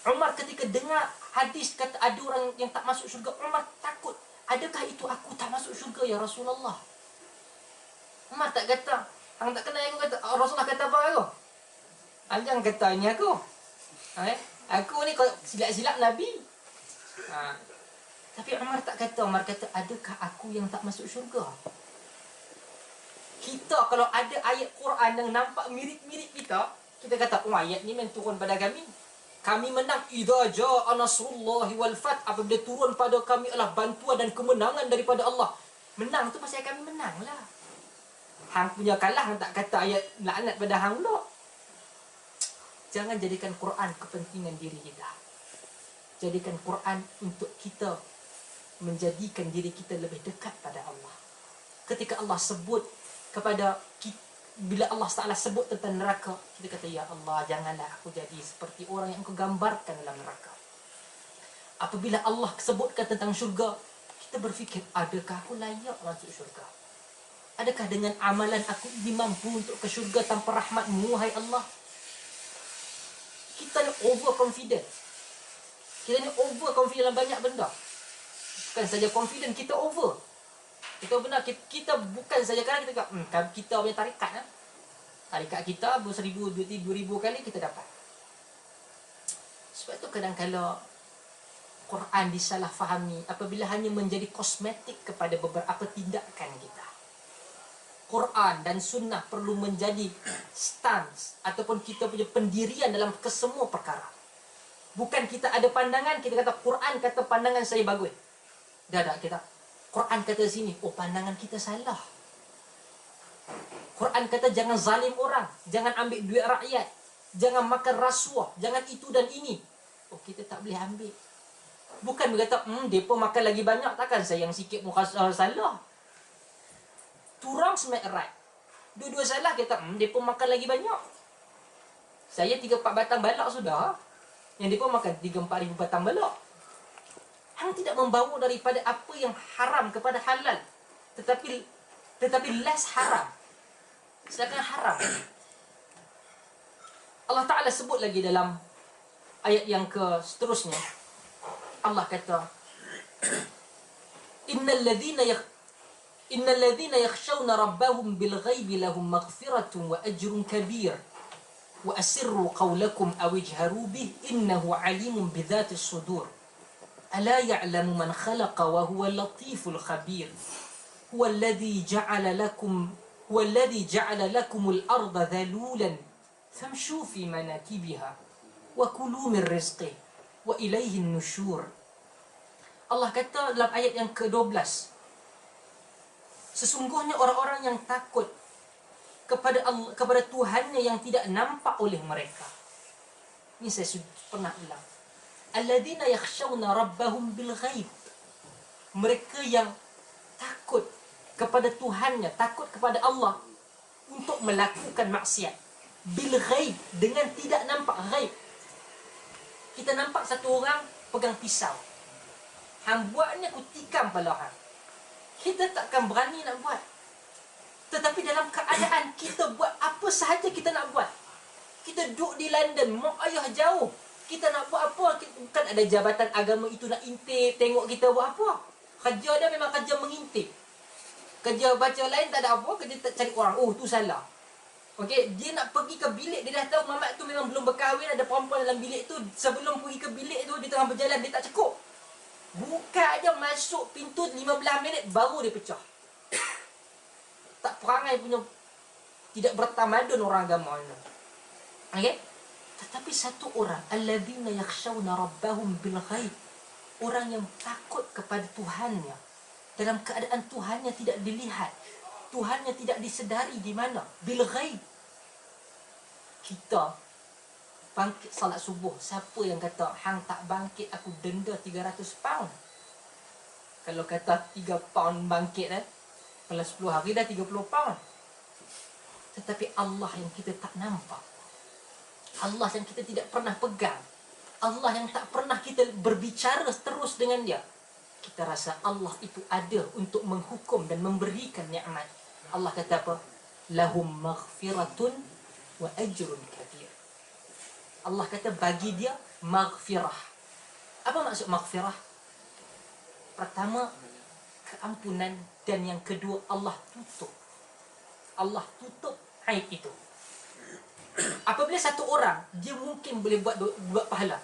Umar ketika dengar hadis kata ada orang yang tak masuk syurga, Umar takut. Adakah itu aku tak masuk syurga ya Rasulullah? Umar tak kata, hang tak kenal aku kata, Rasulullah kata apa aku? Jangan kata ini aku. Aku ni silap-silap Nabi. Tapi Umar tak kata. Umar kata, adakah aku yang tak masuk syurga? Kita kalau ada ayat Quran yang nampak mirip-mirip kita kata, oh ayat ni memang turun pada kami. Kami menang. Idza jaa nasrullahi wal fath. Apabila turun pada kami adalah bantuan dan kemenangan daripada Allah. Menang tu pasal kami menang lah. Hang punya kalah, hang tak kata ayat laknat pada hang pula. Jangan jadikan Quran kepentingan diri kita. Jadikan Quran untuk kita menjadikan diri kita lebih dekat pada Allah. Ketika Allah sebut kepada kita, bila Allah Ta'ala sebut tentang neraka, kita kata, ya Allah, janganlah aku jadi seperti orang yang kau gambarkan dalam neraka. Apabila Allah sebutkan tentang syurga, kita berfikir, adakah aku layak masuk syurga? Adakah dengan amalan aku ini mampu untuk ke syurga tanpa rahmat-Mu, hai Allah? Kita ni overconfident. Kita ni overconfident dalam banyak benda. Bukan saja confident, kita over. Kita benar, kita bukan saja kadang kita kata, kita punya tarikat. Tarikat kita 1,000, 2,000 kali kita dapat. Sebab tu kadang-kadang Quran disalahfahami apabila hanya menjadi kosmetik kepada beberapa tindakan kita. Quran dan sunnah perlu menjadi stance ataupun kita punya pendirian dalam kesemua perkara. Bukan kita ada pandangan, kita kata Quran kata pandangan saya bagus. Dah kita Quran kata sini, oh pandangan kita salah. Quran kata jangan zalim orang, jangan ambil duit rakyat, jangan makan rasuah, jangan itu dan ini. Oh kita tak boleh ambil. Bukan berkata, mereka makan lagi banyak, takkan saya yang sikit pun salah. Turang smack right. Dua-dua salah, kita mereka makan lagi banyak. Saya 3-4 batang balak sudah. Yang mereka makan 3-4 ribu batang balak. Hang tidak membawa daripada apa yang haram kepada halal, tetapi less haram. Sedangkan haram. Allah Ta'ala sebut lagi dalam ayat yang seterusnya. Allah kata, Innal ladhina yakhshawna rabbahum bil ghaibi lahum maghfiratun wa ajrun kabir. Wa asirru qawlakum aw ijharu bih innahu alimun bidhatis sudur. ألا يعلم من خلق وهو اللطيف الخبير هو الذي جعل لكم الأرض ذلولا فامشوا في مناكبها وكلوا من رزقه وإليه النشور. Allah kata dalam ayat yang ke-12, sesungguhnya orang-orang yang takut kepada Allah, kepada Tuhannya yang tidak nampak oleh mereka. Ini saya sudah pernah ulang. Alladzina yakhshawna rabbahum bil ghaib. Mereka yang takut kepada Tuhannya, takut kepada Allah untuk melakukan maksiat. Bil ghaib, dengan tidak nampak. Ghaib, kita nampak satu orang pegang pisau, hang buatnya aku tikam kepala hang, kita takkan berani nak buat. Tetapi dalam keadaan kita buat apa sahaja kita nak buat, kita duduk di London, mak ayah jauh, kita nak buat apa, bukan ada jabatan agama itu nak intip, tengok kita buat apa. Kerja dia memang kerja mengintip. Kerja baca lain tak ada apa, kerja tak cari orang, oh tu salah. Okey, dia nak pergi ke bilik, dia dah tahu mamat tu memang belum berkahwin, ada perempuan dalam bilik tu. Sebelum pergi ke bilik tu, dia tengah berjalan, dia tak cukup. Buka aja masuk pintu 15 minit, baru dia pecah. Tak perangai punya, tidak bertamadun orang agama ni. Okey? Tetapi satu orang, alladzina yakhshawna rabbahum bil ghaib, orang yang takut kepada Tuhannya dalam keadaan Tuhannya tidak dilihat, Tuhannya tidak disedari di mana, bil ghaib. Kita bangkit salat subuh, siapa yang kata hang tak bangkit aku denda 300 pound? Kalau kata 3 pound bangkit kalau 10 hari dah 30 pound. Tetapi Allah yang kita tak nampak, Allah yang kita tidak pernah pegang, Allah yang tak pernah kita berbicara terus dengan dia, kita rasa Allah itu ada untuk menghukum dan memberikan nikmat. Allah kata apa? Lahum maghfiratun wa ajrun kabir. Allah kata bagi dia maghfirah. Apa maksud maghfirah? Pertama, keampunan, dan yang kedua Allah tutup. Allah tutup aib itu. Apabila satu orang dia mungkin boleh buat pahala,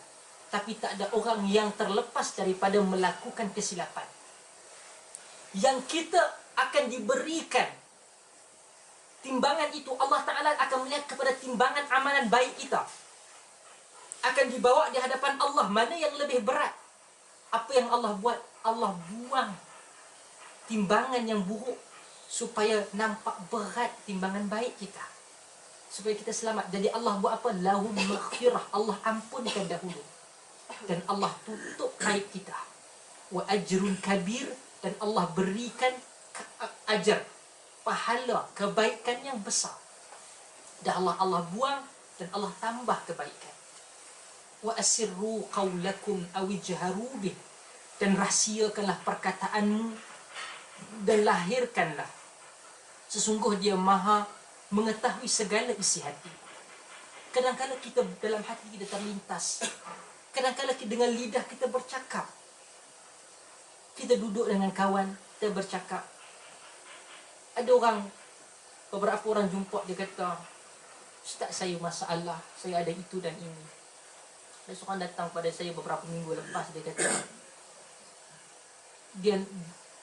tapi tak ada orang yang terlepas daripada melakukan kesilapan, yang kita akan diberikan timbangan itu. Allah Ta'ala akan melihat kepada timbangan amalan baik kita, akan dibawa di hadapan Allah, mana yang lebih berat. Apa yang Allah buat? Allah buang timbangan yang buruk supaya nampak berat timbangan baik kita, supaya kita selamat. Jadi Allah buat apa? Lahum maghfirah, Allah ampunkan dahulu, dan Allah tutup aib kita. Wa ajrun kabir, dan Allah berikan ajar, pahala, kebaikan yang besar. Dan Allah buang, dan Allah tambah kebaikan. Wa asirru qawlakum awijharu bih, dan rahsiakanlah perkataanmu dan lahirkanlah. Sesungguh dia maha mengetahui segala isi hati. Kadang-kadang kita dalam hati kita terlintas, kadang-kadang dengan lidah kita bercakap, kita duduk dengan kawan, kita bercakap. Ada orang, beberapa orang jumpa, dia kata, Ustaz, saya masalah, saya ada itu dan ini. Ada seorang datang pada saya beberapa minggu lepas, dia kata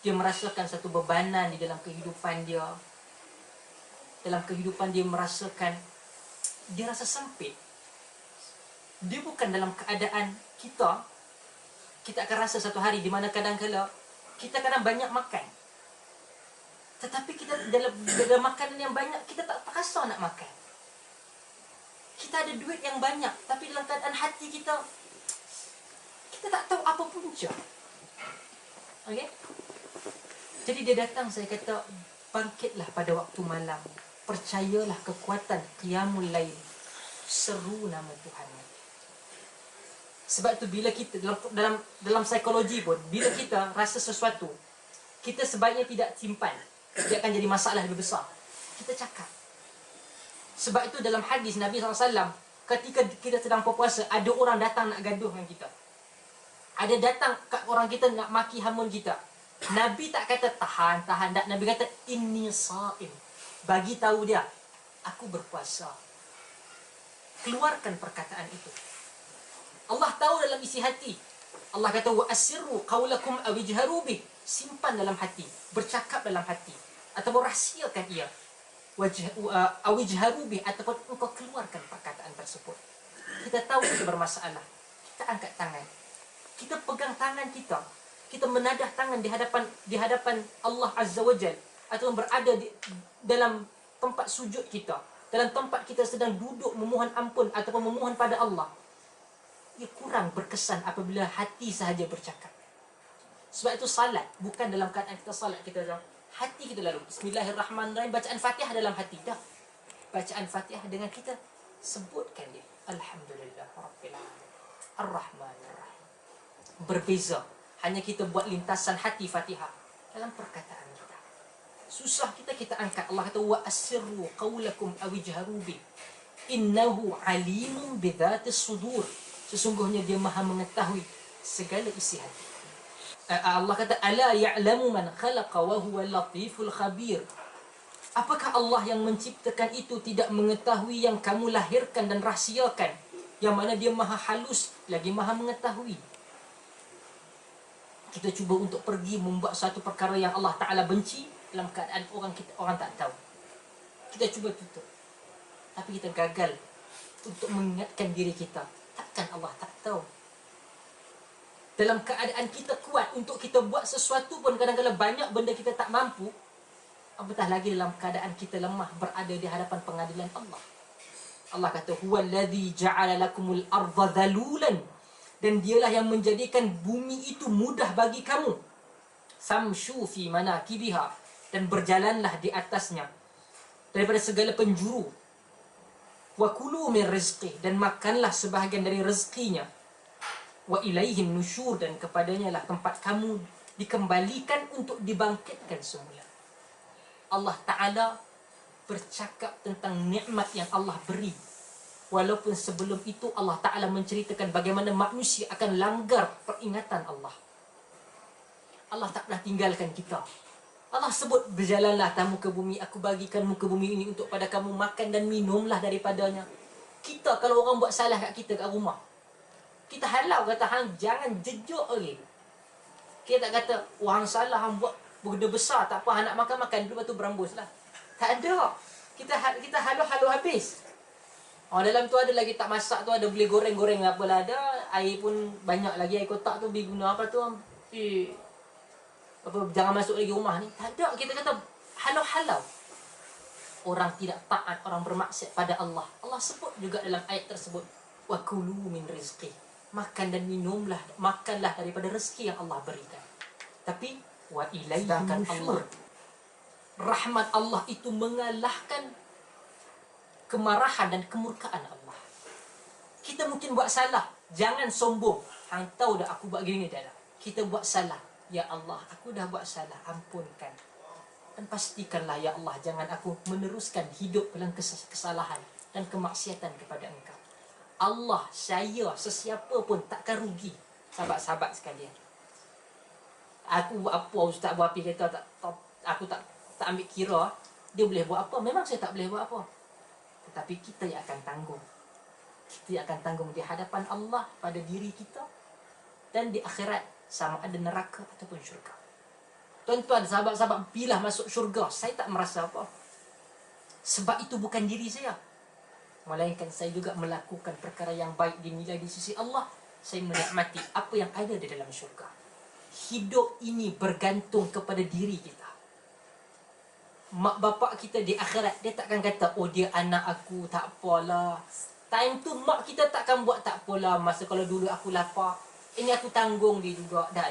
dia merasakan satu bebanan di dalam kehidupan dia. Dalam kehidupan dia merasakan, dia rasa sempit. Dia bukan dalam keadaan kita akan rasa satu hari di mana kadang-kadang kita kadang banyak makan, tetapi kita dalam makanan yang banyak kita tak rasa nak makan. Kita ada duit yang banyak, tapi dalam keadaan hati kita tak tahu apa punca. Okey? Jadi dia datang, saya kata, bangkitlah pada waktu malam, percayalah kekuatan qiyamul lail, seru nama Tuhan. Sebab tu bila kita dalam psikologi pun, bila kita rasa sesuatu, kita sebaiknya tidak simpan, dia akan jadi masalah lebih besar. Kita cakap. Sebab itu dalam hadis Nabi SAW, ketika kita sedang berpuasa, ada orang datang nak gaduh dengan kita, ada datang kat orang kita nak maki hamun kita, Nabi tak kata tahan, tak. Nabi kata inni sha'im. Bagi tahu dia, aku berpuasa. Keluarkan perkataan itu. Allah tahu dalam isi hati. Allah kata wa asirru qawlakum aw ijharu bih. Simpan dalam hati, bercakap dalam hati, ataupun rahsiakan ia. Aw ijharu bih, ataupun engkau keluarkan perkataan tersebut. Kita tahu kita bermasalah, kita angkat tangan, kita pegang tangan kita, kita menadah tangan di hadapan Allah Azza wa Jal, atau berada dalam tempat sujud kita, dalam tempat kita sedang duduk memohon ampun ataupun memohon pada Allah, ia kurang berkesan apabila hati sahaja bercakap. Sebab itu salat bukan dalam keadaan kita salat kita dalam hati kita lalu Bismillahirrahmanirrahim, bacaan Fatihah dalam hati dah. Bacaan Fatihah dengan kita sebutkan dia Alhamdulillah Rabbil Alamin Ar-Rahmanir Rahim. Berbeza, hanya kita buat lintasan hati Fatihah dalam perkataan kita. Susah kita angkat. Allah kata wa asirru qawlakum aw ijharu bi innahu alimun bidhatis sudur. Sesungguhnya dia maha mengetahui segala isi hati. Allah kata ala ya'lamu man khalaqa wa huwa latiful khabir. Apakah Allah yang menciptakan itu tidak mengetahui yang kamu lahirkan dan rahsiakan, yang mana dia maha halus lagi maha mengetahui. Kita cuba untuk pergi membuat satu perkara yang Allah Ta'ala benci dalam keadaan orang tak tahu. Kita cuba tutup, tapi kita gagal untuk mengingatkan diri kita, takkan Allah tak tahu. Dalam keadaan kita kuat untuk kita buat sesuatu pun kadang-kadang banyak benda kita tak mampu, apatah lagi dalam keadaan kita lemah berada di hadapan pengadilan Allah. Allah kata huwallazi ja'ala lakumul arda dhalulan, dan dialah yang menjadikan bumi itu mudah bagi kamu. Famshu fi manakibiha, dan berjalanlah di atasnya daripada segala penjuru. Wa kulu min rizqih, dan makanlah sebahagian dari rezekinya. Wa ilaihim nusyur, dan kepadanya lah tempat kamu dikembalikan untuk dibangkitkan semula. Allah Ta'ala bercakap tentang nikmat yang Allah beri, walaupun sebelum itu Allah Ta'ala menceritakan bagaimana manusia akan langgar peringatan Allah. Allah tak pernah tinggalkan kita. Allah sebut berjalanlah tamu ke bumi, aku bagikan muka bumi ini untuk pada kamu, makan dan minumlah daripadanya. Kita kalau orang buat salah kat kita kat rumah, kita halau kata hang jangan jejuk lagi. Kita tak kata orang salah hang buat benda besar, tak apa hang nak makan lepas tu berambuslah. Tak ada. Kita halau habis. Oh, dalam tu ada lagi tak masak tu, ada boleh goreng-goreng apalah, ada air pun banyak lagi, air kotak tu diguna apa tu, apa jangan masuk lagi rumah ni. Tak ada. Kita kata halau-halau. Orang tidak taat, orang bermaksiat pada Allah, Allah sebut juga dalam ayat tersebut wa kulu min rizqi, makan dan minumlah, makanlah daripada rezeki yang Allah berikan. Tapi wa ilaihi Allah, rahmat Allah itu mengalahkan kemarahan dan kemurkaan Allah. Kita mungkin buat salah, jangan sombong. Hang tahu dah aku buat gini dah. Kita buat salah, ya Allah, aku dah buat salah, ampunkan. Dan pastikanlah ya Allah, jangan aku meneruskan hidup dalam kesalahan dan kemaksiatan kepada Engkau. Allah, saya, sesiapa pun takkan rugi. Sahabat-sahabat sekalian, aku buat apa, Ustaz buat apa kata aku tak ambil kira dia boleh buat apa. Memang saya tak boleh buat apa, tetapi kita yang akan tanggung. Kita yang akan tanggung di hadapan Allah pada diri kita, dan di akhirat sama ada neraka ataupun syurga. Tuan-tuan, sahabat-sahabat, bila masuk syurga saya tak merasa apa, sebab itu bukan diri saya, melainkan saya juga melakukan perkara yang baik dinilai di sisi Allah. Saya menikmati apa yang ada di dalam syurga. Hidup ini bergantung kepada diri kita. Mak bapak kita di akhirat, dia takkan kata oh dia anak aku, tak apalah. Time tu mak kita takkan buat tak apalah, masa kalau dulu aku lapar, ini aku tanggung dia juga. Dah.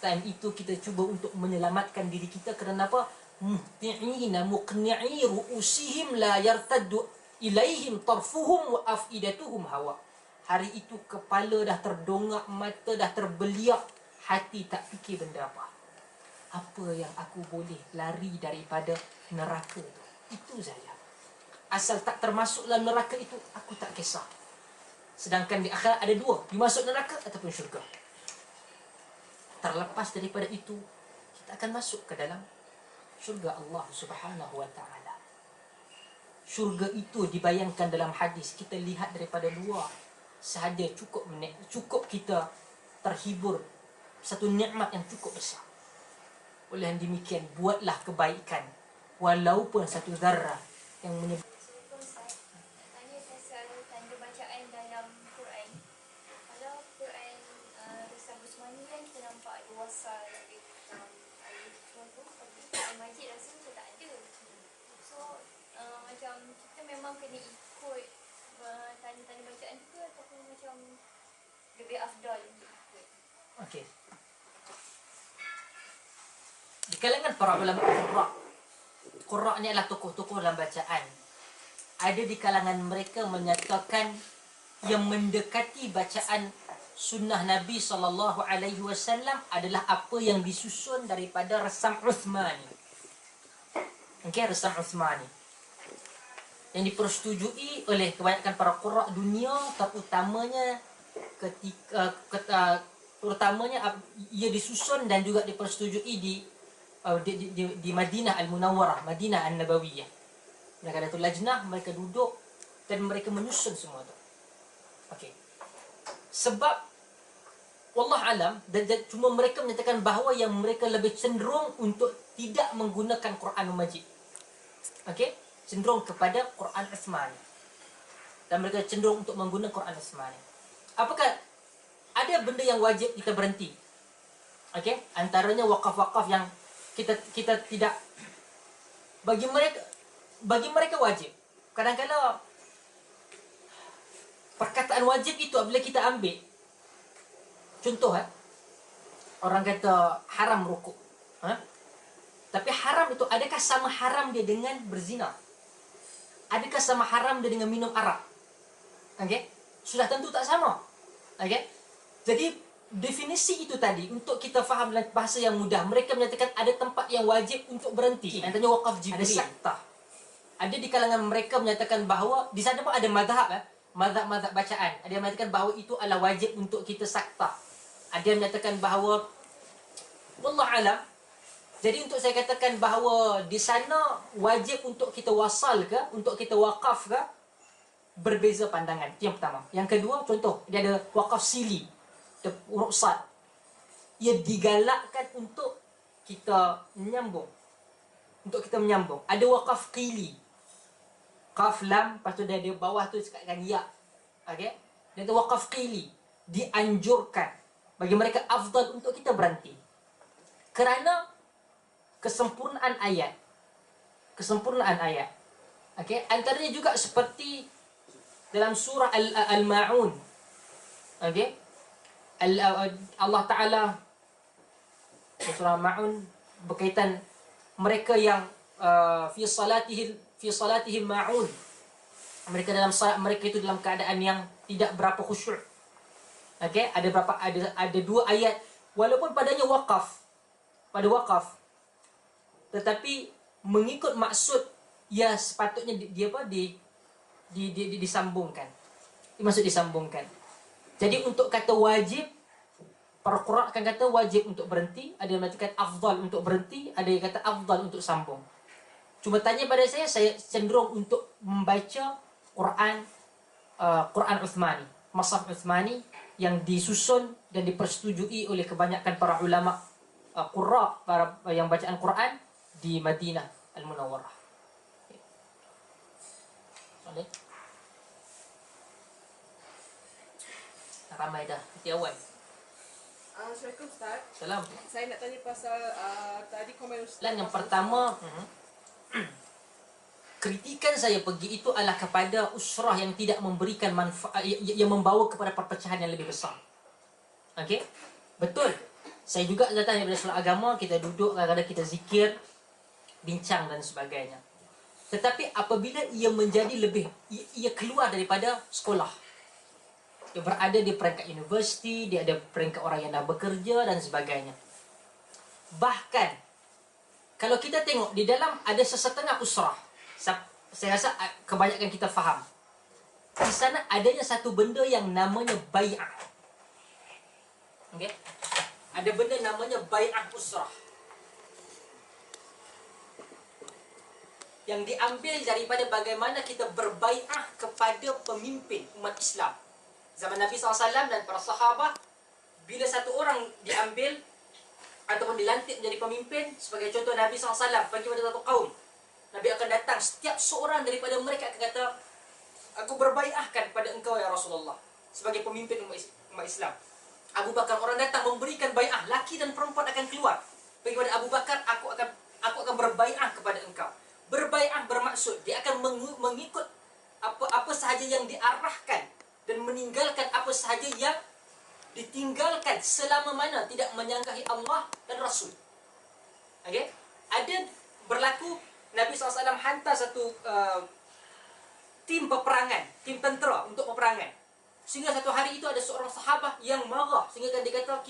Time itu kita cuba untuk menyelamatkan diri kita. Kerana apa? Muhti'ina muqni'i ru'usihim la yartaddu ilaihim tarfuhum wa afidatuhum hawa. Hari itu kepala dah terdongak, mata dah terbeliak, hati tak fikir benda apa. Apa yang aku boleh lari daripada neraka itu? Itu saja. Asal tak termasuk dalam neraka itu, aku tak kisah. Sedangkan di akhirat ada dua, dimasuk neraka ataupun syurga. Terlepas daripada itu, kita akan masuk ke dalam syurga Allah Subhanahu wa ta'ala. Syurga itu dibayangkan dalam hadis, kita lihat daripada luar sahaja cukup kita terhibur, satu nikmat yang cukup besar. Oleh yang demikian, buatlah kebaikan walaupun satu zarah yang menyebut. Tanya pasal tanda bacaan dalam Quran. Kalau Quran Risal Busmani kan kita nampak kena ikut tanya-tanya bacaan tu ke ataupun macam lebih afdal untuk ikut? Okey. Di kalangan para ulama qurra ni adalah tokoh-tokoh dalam bacaan. Ada di kalangan mereka menyatakan yang mendekati bacaan sunnah Nabi SAW adalah apa yang disusun daripada resam Uthmani. Okey, resam Uthmani yang dipersetujui oleh kebanyakan para qurra dunia, terutamanya terutamanya ia disusun dan juga dipersetujui di Madinah Al-Munawwarah, Madinah An-Nabawiyah. Mereka ada tu lajnah, mereka duduk dan mereka menyusun semua tu. Okey. Sebab wallah alam, dan cuma mereka menyatakan bahawa yang mereka lebih cenderung untuk tidak menggunakan Quran Majid. Okey, cenderung kepada Quran Uthmani. Dan mereka cenderung untuk menggunakan Quran Uthmani. Apakah ada benda yang wajib kita berhenti? Okey, antaranya wakaf-wakaf yang kita tidak, bagi mereka wajib. Kadang-kadang perkataan wajib itu apabila kita ambil contoh, orang kata haram rukuk, tapi haram itu adakah sama haram dia dengan berzina? Adakah sama haram dia dengan minum arak? Okey, sudah tentu tak sama. Okey, jadi definisi itu tadi untuk kita faham dalam bahasa yang mudah, mereka menyatakan ada tempat yang wajib untuk berhenti. Antaranya wakaf Jibril. Ada saktah. Ada di kalangan mereka menyatakan bahawa di sana pun ada mazhab, mazhab bacaan. Ada yang menyatakan bahawa itu adalah wajib untuk kita saktah. Ada yang menyatakan bahawa wallah alam. Jadi untuk saya katakan bahawa di sana wajib untuk kita wasal ke, untuk kita wakaf ke, berbeza pandangan. Itu yang pertama. Yang kedua, contoh, dia ada wakaf sili, huruf sad. Ia digalakkan untuk kita menyambung. Untuk kita menyambung. Ada wakaf qili. Qaf lam, lepas tu dia ada bawah tu sekatkan ya. Okey? Dia ada wakaf qili. Dianjurkan. Bagi mereka afdal untuk kita berhenti. Kerana kesempurnaan ayat. Kesempurnaan ayat. Okey? Antaranya juga seperti dalam surah Al-Ma'un. Okey? Allah Ta'ala surah Ma'un berkaitan mereka yang fi salatihim ma'un. Mereka dalam salat mereka itu dalam keadaan yang tidak berapa khusyuk. Okey, ada dua ayat walaupun padanya waqaf. Pada waqaf. Tetapi mengikut maksud ya sepatutnya disambungkan. Maksud disambungkan. Jadi untuk kata wajib, para qurra akan kata wajib untuk berhenti, ada yang mengatakan afdal untuk berhenti, ada yang kata afdal untuk sambung. Cuma tanya pada saya cenderung untuk membaca Quran Uthmani, Mushaf Uthmani yang disusun dan dipersetujui oleh kebanyakan para ulama qurra, para yang bacaan Quran di Madinah Al-Munawwarah. Boleh? Ramai dah di awal. Assalamualaikum Ustaz. Salam. Saya nak tanya pasal tadi komen Ustaz. Dan yang pertama, kritikan saya pergi itu adalah kepada usrah yang tidak memberikan manfaat, yang membawa kepada perpecahan yang lebih besar. Okey? Betul. Saya juga datang daripada solat agama, kita duduk, kadang-kadang kita zikir, bincang dan sebagainya. Tetapi apabila ia menjadi lebih, ia keluar daripada sekolah, dia berada di peringkat universiti, dia ada peringkat orang yang dah bekerja dan sebagainya. Bahkan kalau kita tengok di dalam ada sesetengah usrah, saya rasa kebanyakan kita faham, di sana adanya satu benda yang namanya bai'ah. Okey? Ada benda namanya bai'ah usrah, yang diambil daripada bagaimana kita berbai'ah kepada pemimpin umat Islam. Zaman Nabi SAW dan para sahabat, bila satu orang diambil ataupun dilantik menjadi pemimpin, sebagai contoh Nabi SAW bagi pada satu kaum, Nabi akan datang, setiap seorang daripada mereka akan kata, aku berbai'ahkan pada engkau ya Rasulullah sebagai pemimpin umat Islam. Abu Bakar, orang datang memberikan bai'ah, laki dan perempuan akan keluar. Bagi pada Abu Bakar, aku akan berbai'ah kepada engkau. Berbai'ah bermaksud dia akan mengikut apa sahaja yang diarahkan dan meninggalkan apa sahaja yang ditinggalkan selama mana tidak menyanggahi Allah dan Rasul. Okey? Ada berlaku Nabi SAW hantar satu tim peperangan, tim tentera untuk peperangan. Sehingga satu hari itu ada seorang sahabat yang marah sehingga dia kata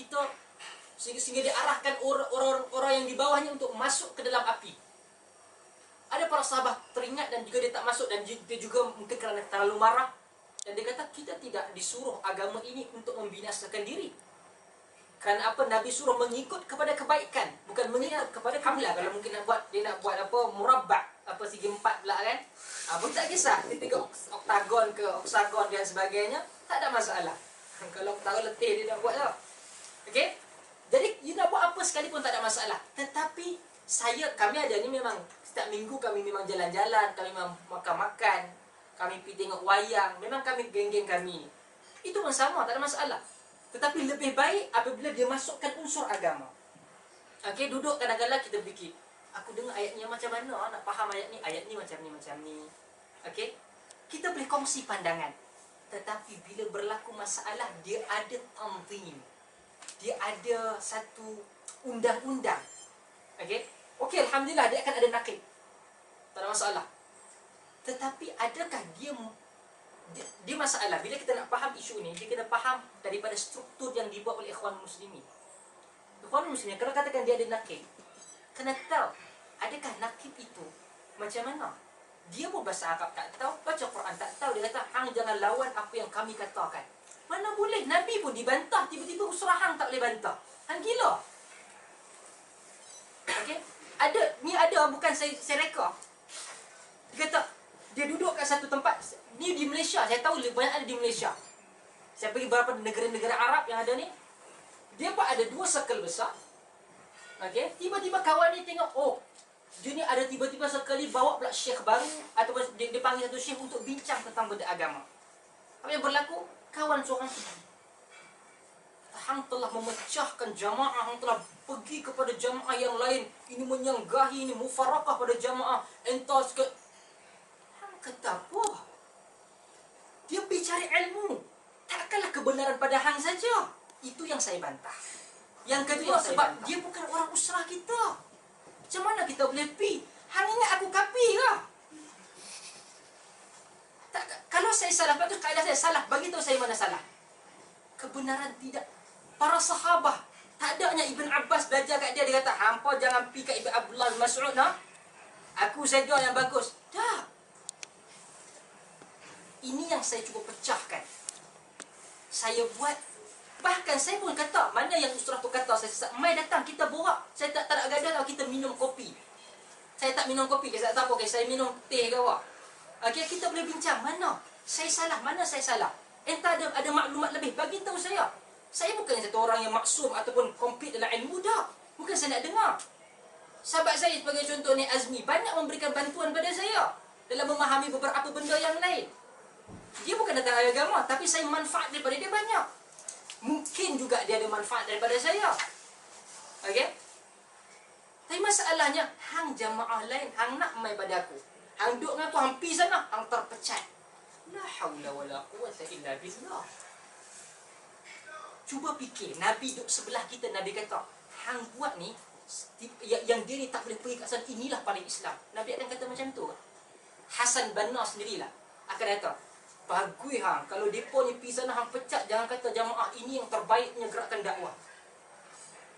sehingga diarahkan orang-orang yang di bawahnya untuk masuk ke dalam api. Ada para sahabat teringat dan juga dia tak masuk, dan dia juga mungkin kerana terlalu marah, dan dia kata kita tidak disuruh agama ini untuk membinasakan diri. Kerana apa? Nabi suruh mengikut kepada kebaikan, bukan mengikut kepada kebaikan. Kalau mungkin dia nak buat apa murabbak, apa segi empat pula kan, pun tak kisah. Dia tengok oktagon ke oksagon dan sebagainya, tak ada masalah. Kalau oktagon letih dia nak buat tau. Okey? Jadi you nak buat apa sekalipun tak ada masalah. Tetapi kami ada ni memang setiap minggu kami memang jalan-jalan, kami memang makan-makan, kami pergi tengok wayang, memang kami geng-geng kami ni. Itu pun sama, tak ada masalah. Tetapi lebih baik apabila dia masukkan unsur agama. Okey, duduk kadang-kadang kita fikir, aku dengar ayat ni macam mana, nak faham ayat ni macam ni. Okey? Kita boleh kongsi pandangan. Tetapi bila berlaku masalah, dia ada tanzim. Dia ada satu undang-undang. Okey, alhamdulillah dia akan ada nakib. Tak ada masalah. Tetapi adakah dia masalah bila kita nak faham isu ni, dia kena faham daripada struktur yang dibuat oleh ikhwan muslimin. Ikhwan muslimin kalau katakan dia ada nakib, kena tahu adakah nakib itu macam mana. Dia pun bahasa Arab tak tahu, baca Quran tak tahu, dia kata hang jangan lawan apa yang kami katakan. Mana boleh, Nabi pun dibantah, tiba-tiba usurah hang tak boleh bantah. Hang gila. Okey, ada bukan saya reka. Dia kata dia duduk kat satu tempat ni di Malaysia, saya tahu banyak ada di Malaysia. Saya pergi beberapa negara-negara Arab yang ada ni, dia pun ada dua circle besar. Okey, tiba-tiba kawan ni tengok, oh, dia ni ada tiba-tiba sekali bawa pula syekh baru ataupun dia panggil satu syekh untuk bincang tentang benda agama. Apa yang berlaku? Kawan seorang tu, hang telah memecahkan jamaah, hang telah pergi kepada jamaah yang lain, ini menyanggahi, ini mufarakah pada jamaah, entas ke. Hang kata apa? Dia pergi cari ilmu. Takkanlah kebenaran pada hang saja. Itu yang saya bantah. Yang kedua, sebab dia bukan orang usrah kita. Macam mana kita boleh pergi? Hang ingat aku kafir ke? Kalau saya salah, bagus kaedah saya salah, bagi tahu saya mana salah. Kebenaran tidak. Para sahabat, tak adanya Ibn Abbas belajar kat dia, dia kata, hampa jangan pergi kat Ibn Abdullah Mas'ud, nah. Aku saja yang bagus. Tak. Ini yang saya cuba pecahkan. Saya buat, bahkan saya pun kata, mana yang usrah tu kata, saya mai datang, kita borak. Saya tak nak gadah kalau kita minum kopi. Saya tak minum kopi, saya tak apa, saya minum teh ke apa. Okey, kita boleh bincang mana saya salah, mana saya salah. Entah ada maklumat lebih, bagi tahu saya. Saya bukan satu orang yang maksum ataupun komplit dalam ilmu, dah. Bukan saya nak dengar. Sahabat saya sebagai contoh ni Azmi, banyak memberikan bantuan pada saya dalam memahami beberapa benda yang lain. Dia bukan datang dari agama, tapi saya manfaat daripada dia banyak. Mungkin juga dia ada manfaat daripada saya. Okey? Tapi masalahnya, hang jamaah lain, hang nak mai pada aku. Hang duduk dengan aku, hang pergi sana, hang terpecat. La haula wala quwwata illa billah. Cuba fikir, Nabi duduk sebelah kita, Nabi kata, hang buat ni, yang dia ni tak boleh pergi kat sana, inilah paling Islam. Nabi akan kata macam tu. Hasan Banna sendirilah akan kata, bagus hang, kalau depa ni pergi sana, hang pecat, jangan kata jamaah ini yang terbaiknya gerakan dakwah.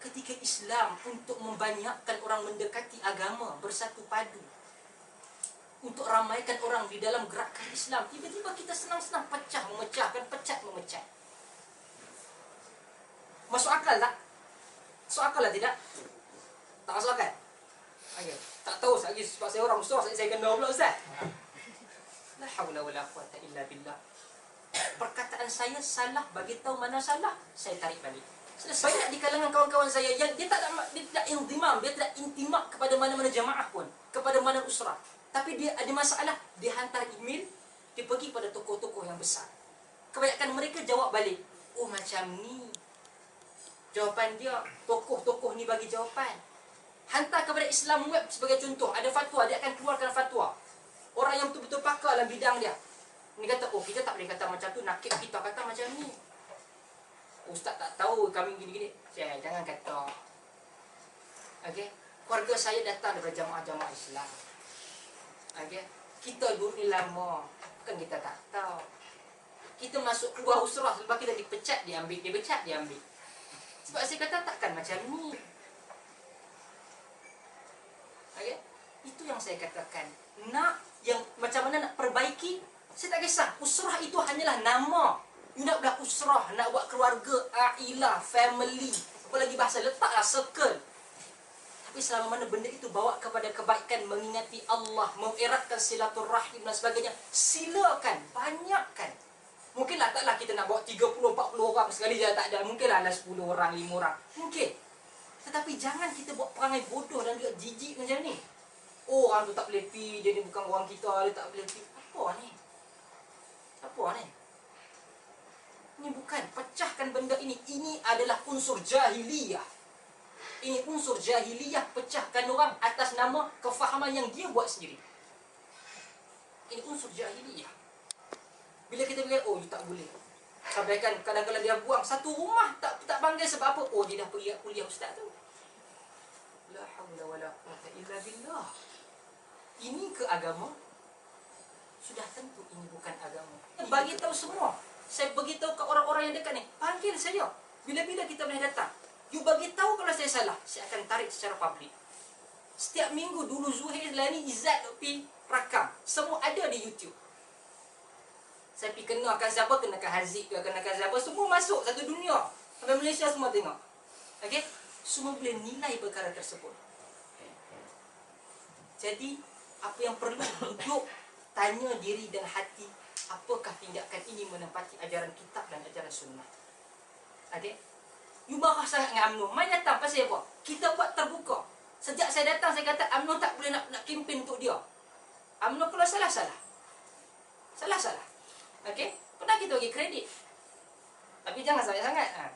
Ketika Islam untuk membanyakkan orang mendekati agama, bersatu padu, untuk ramaikan orang di dalam gerakan Islam, tiba-tiba kita senang-senang pecah, memecahkan, pecat, memecah. Masuk akal tak? Masuk akal lah tidak? Tak masuk akal? Okay. Tak tahu lagi sebab saya orang Ustaz, saya kena pula Ustaz. La haula wala quwata illa billah. Perkataan saya salah, bagi tahu mana salah, saya tarik balik. Banyak di kalangan kawan-kawan saya yang dia tak indimam, dia tidak intimak kepada mana-mana jamaah pun, kepada mana usrah. Tapi dia ada masalah, dia hantar email, dia pergi pada tokoh-tokoh yang besar. Kebanyakan mereka jawab balik, oh macam ni. Jawapan dia, tokoh-tokoh ni bagi jawapan. Hantar kepada Islam Web sebagai contoh, ada fatwa, dia akan keluarkan fatwa. Orang yang betul-betul pakar dalam bidang dia. Ni kata, oh kita tak boleh kata macam tu, nakib kita kata macam ni. Ustaz tak tahu kami gini-gini. Jangan kata. Okey. Keluarga saya datang daripada jamaah-jamaah Islam. Okey. Kita dulu ni lama, kan kita tak tahu. Kita masuk keluar usrah, lepas kita dipecat, diambil, dipecat, diambil. Sebab saya kata takkan macam ni. Okey. Itu yang saya katakan. Nak yang macam mana nak perbaiki, saya tak kisah. Usrah itu hanyalah nama. You nak buat usrah, nak buat keluarga, ailah, family. Apa lagi bahasa, letaklah circle. Tapi selama mana benda itu bawa kepada kebaikan, mengingati Allah, mengeratkan silaturahim dan sebagainya, silakan, banyakkan. Mungkinlah taklah kita nak bawa 30, 40 orang sekali je tak ada. Mungkinlah ada 10 orang, 5 orang. Mungkin. Tetapi jangan kita buat perangai bodoh dan juga jijik macam ni. Oh, orang tu tak boleh pi, dia ni bukan orang kita, dia tak boleh pi. Apa ni? Apa ni? Ini bukan, pecahkan benda ini. Ini adalah unsur jahiliyah. Ini unsur jahiliyah, pecahkan orang atas nama kefahaman yang dia buat sendiri. Ini unsur jahiliyah. Bila kita bilang, oh you tak boleh. Sampaikan kadang-kadang dia buang satu rumah tak panggil sebab apa? Oh dia dah pergi kuliah ustaz tu. La haula wala quwwata illa billah. Ini ke agama? Sudah tentu ini bukan agama. Bagi tahu semua. Saya beritahu ke orang-orang yang dekat ni, panggil saya. Bila-bila kita boleh datang. You bagi tahu kalau saya salah, saya akan tarik secara publik. Setiap minggu dulu Zuhair Lani Izzat pergi rakam. Semua ada di YouTube. Saya pergi kenakan siapa, kenakan Haziq ke, kenakan siapa, semua masuk satu dunia. Sampai Malaysia semua tengok. Okey? Semua boleh nilai perkara tersebut. Jadi, apa yang perlu duduk, tanya diri dan hati, apakah tindakan ini menempati ajaran kitab dan ajaran sunnah. Okey? You marah sangat dengan UMNO. Main datang pasal apa? Kita buat terbuka. Sejak saya datang, saya kata UMNO tak boleh nak kempen untuk dia. UMNO kalau salah-salah. Salah-salah. Okey? Pernah kita bagi kredit. Tapi jangan sangat-sangat.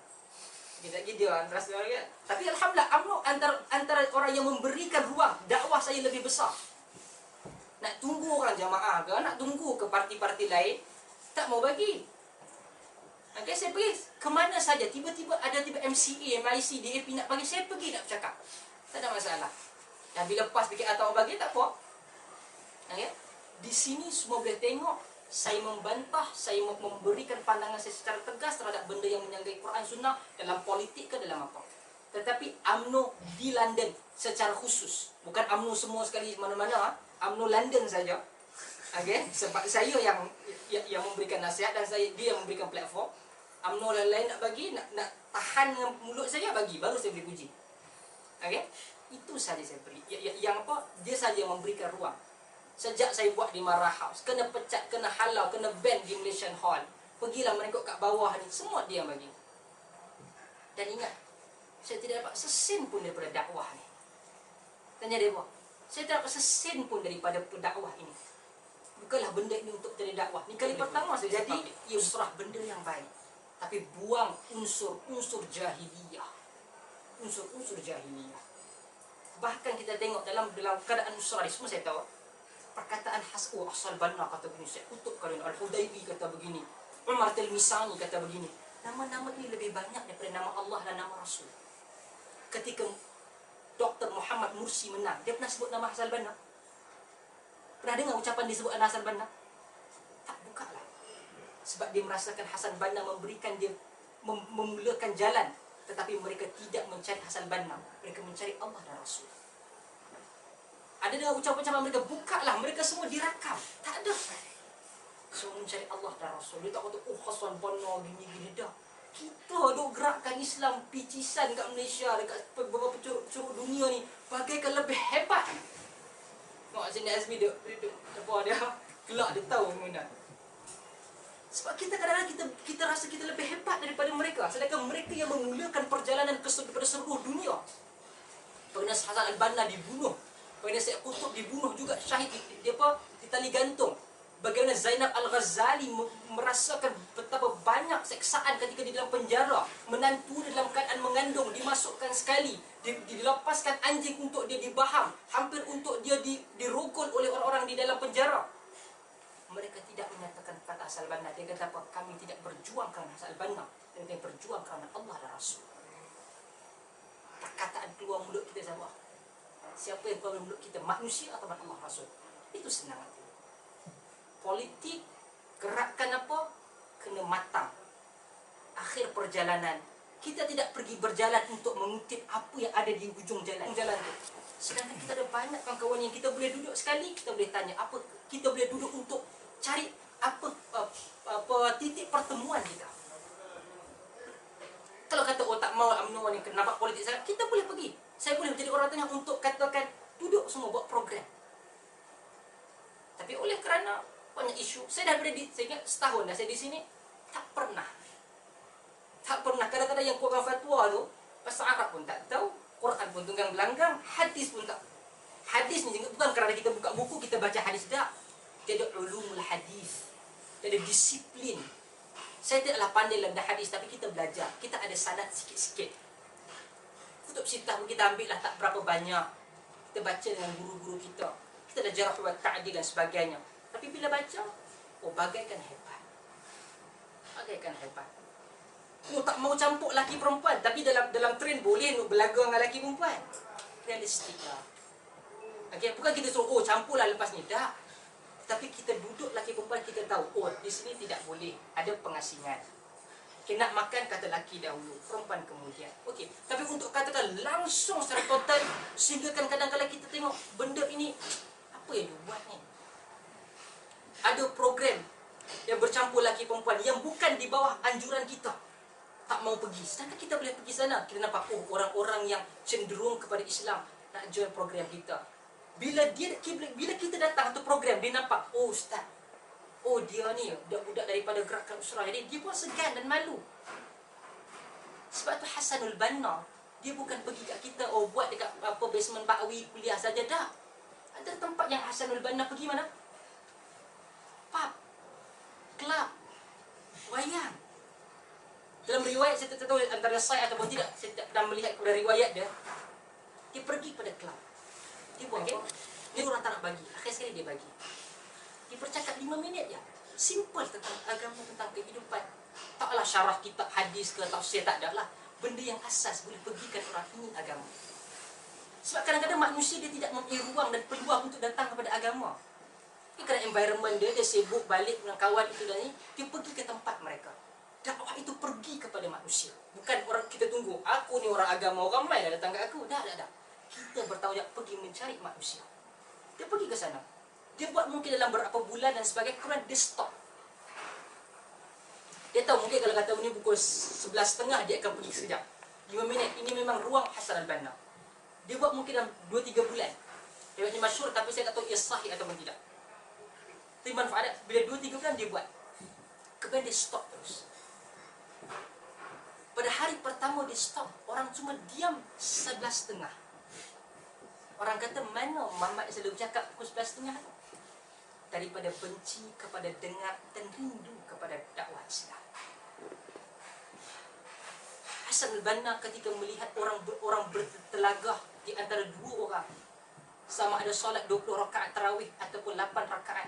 Kita bagi dia rasa kan. Tapi alhamdulillah UMNO antara orang yang memberikan ruang dakwah saya lebih besar. Nak tunggu orang jamaah ke, nak tunggu ke parti-parti lain, tak mau bagi. Okay, saya pergi ke mana saja, tiba-tiba ada MCA, MIC, DAP nak bagi, saya pergi nak bercakap. Tak ada masalah. Dan bila PAS fikir atau bagi, tak apa. Okay? Di sini semua boleh tengok, saya membantah, saya memberikan pandangan saya secara tegas terhadap benda yang menyanggai Quran Sunnah dalam politik ke dalam apa. Tetapi UMNO di London secara khusus. Bukan UMNO semua sekali mana-mana, UMNO London saja. Okay? Sebab saya yang memberikan nasihat dan dia yang memberikan platform. UMNO lain nak bagi, nak tahan dengan mulut saya, bagi, baru saya boleh puji. Okay? Itu saja saya beri. Yang apa? Dia saja yang memberikan ruang. Sejak saya buat di Marah House, kena pecat, kena halau, kena ban di Malaysian Hall. Pergilah mereka kat bawah ni, semua dia yang bagi. Dan ingat, saya tidak dapat sesin pun daripada dakwah ni. Tanya dia apa? Saya tidak dapat sesin pun daripada dakwah ini. Bukanlah benda ini untuk jadi dakwah. Ni kali pertama saya jadi usrah benda yang baik. Tapi buang unsur-unsur jahiliyah. Unsur-unsur jahiliyah. Bahkan kita tengok dalam keadaan usrah ni, semua saya tahu. Perkataan Hasbu Asal Banna kata begini, Syekh Kutub kata begini, Al-Hudaybi kata begini, Umar Tilmisani kata begini. Nama-nama ini lebih banyak daripada nama Allah dan nama Rasul. Ketika Dr. Muhammad Mursi menang, dia pernah sebut nama Hassan Banna? Pernah dengar ucapan disebut Hassan Banna? Tak, bukalah. Sebab dia merasakan Hassan Banna memberikan dia, memulakan jalan. Tetapi mereka tidak mencari Hassan Banna. Mereka mencari Allah dan Rasul. Ada dengan ucapan-ucapan mereka, bukalah. Mereka semua dirakam. Tak ada. Semua mencari Allah dan Rasul. Dia tak kata, oh Hassan Banna gini-gini dah. Kita duk gerakkan Islam picisan kat Malaysia, dekat beberapa curug dunia ni, bagaikan lebih hebat. Tengok sini Azmi dia apa dia gelak, dia tahu mana. Sebab kita kadang-kadang kita rasa kita lebih hebat daripada mereka, sedangkan mereka yang memulakan perjalanan kepada seluruh dunia. Bagaimana Hassan Al-Banna dibunuh, bagaimana Syekh Kutub dibunuh juga, syahid di tali gantung. Bagaimana Zainab Al-Ghazali merasakan betapa banyak seksaan ketika di dalam penjara. Menantu dalam keadaan mengandung, dimasukkan sekali, dilepaskan anjing untuk dia dibaham, hampir untuk dia dirogol oleh orang-orang di dalam penjara. mereka tidak menyatakan kata asal banna. Dia kata apa? Kami tidak berjuang kerana asal banna, dan kami berjuang kerana Allah dan Rasul. Perkataan keluar mulut kita sama. Siapa yang keluar mulut kita, manusia atau Allah Rasul? Itu senang. Politik, gerakan apa? Kena matang. Akhir perjalanan, kita tidak pergi berjalan untuk mengutip apa yang ada di hujung jalan itu. Sedangkan kita ada banyak kawan-kawan yang kita boleh duduk sekali, kita boleh tanya apa, kita boleh duduk untuk cari apa titik pertemuan kita. Kalau kata tak mau UMNO yang nampak politik sangat, kita boleh pergi. Saya boleh menjadi orang tengah untuk katakan duduk semua buat program. Tapi oleh kerana banyak isu, saya dah berada saya ingat setahun dah saya di sini, tak pernah kadang-kadang yang keluarkan fatwa tu bahasa Arab pun tak tahu, Quran pun tunggang belanggang, hadis pun tak. Hadis ni bukan kerana kita buka buku kita baca hadis, tak. Dia ada ulumul hadis, dia ada disiplin. Saya tidaklah pandai dalam hadis, tapi kita belajar, kita ada sanad sikit-sikit. Kutub Sittah pun kita ambil lah tak berapa banyak, kita baca dengan guru-guru kita, kita ada jarh wa ta'dil dan sebagainya. Tapi bila baca, bagaikan hebat. Tak mau campur laki perempuan, tapi dalam trend boleh nak berlagu dengan laki perempuan. Realistik lah. Okay, bukan kita suruh campurlah lepas ni, tak. Tapi kita duduk laki perempuan, kita tahu di sini tidak boleh, ada pengasingan. Okay, nak makan kata laki dahulu, perempuan kemudian. Okey, tapi untuk katakan langsung secara total, sehingga kadang-kadang kita tengok benda ini, apa yang dia buat ni? Ada program yang bercampur laki perempuan yang bukan di bawah anjuran kita, tak mau pergi. Sedangkan kita boleh pergi sana. Kita nampak orang-orang yang cenderung kepada Islam nak join program kita. Bila kita datang ke program, dia nampak, ustaz, dia ni budak-budak daripada gerakan usrah. Jadi dia pun segan dan malu. Sebab tu Hasanul Banna, dia bukan pergi kat kita buat dekat basement Bakwi kuliah saja, dah. Ada tempat yang Hasanul Banna pergi mana? Pub, kelab, wayang. Dalam riwayat saya tak tahu antara sahih ataupun tidak, saya tak pernah melihat kepada riwayat dia. Dia pergi pada kelab. Dia buat apa? Dia orang tak nak bagi. Akhir sekali dia bagi. Dia bercakap 5 minit je. Simple tentang agama, tentang kehidupan. Taklah syarah kitab hadis ke tafsir, tak ada lah. Benda yang asas boleh pergikan orang ini agama. Sebab kadang-kadang manusia dia tidak mempunyai ruang dan peluang untuk datang kepada agama. Kerana environment dia sibuk balik dengan kawan itu dan ni, dia pergi ke tempat mereka. Dakwah itu pergi kepada manusia. Bukan orang kita tunggu, aku ni orang agama, orang ramai dah datang ke aku. Dah. Kita bertanggungjawab pergi mencari manusia. Dia pergi ke sana. Dia buat mungkin dalam berapa bulan dan sebagainya, kemudian dia stop. Dia tahu mungkin kalau kata ni pukul 11.30 dia akan pergi sekejap. 5 minit, ini memang ruang Hasan al-Banna. Dia buat mungkin dalam 2-3 bulan. Dia buatnya masyhur, tapi saya tak tahu ia sahih ataupun tidak. Tapi manfaat, bila 2-3 bulan dia buat, kemudian dia stop terus. Pada hari pertama dia stop, orang cuma diam 11.30. Orang kata, mana Muhammad selalu bercakap pukul 11.30 tu? Daripada benci kepada dengar dan rindu kepada dakwah Islam. Hasan al-Banna ketika melihat orang bertelagah di antara 2 orang, sama ada solat 20 rakaat tarawih ataupun 8 rakaat,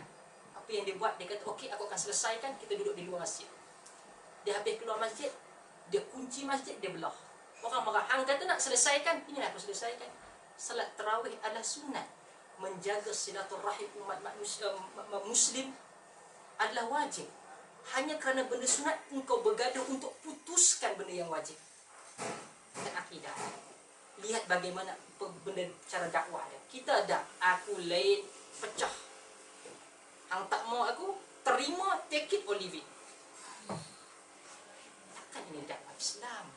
apa yang dia buat? Dia kata, okey, aku akan selesaikan, kita duduk di luar masjid. Dia habis keluar masjid, dia kunci masjid, dia belah. Orang marah, hang kata nak selesaikan, inilah aku selesaikan. Salat tarawih adalah sunat. Menjaga silaturahim umat manusia muslim adalah wajib. Hanya kerana benda sunat, engkau bergaduh untuk putuskan benda yang wajib. Dan akidah. Lihat bagaimana benda cara dakwah dia. Kita ada, aku lain, pecah. Hang tak mau aku, terima, take it or leave it. Takkan ini dakwah Islam.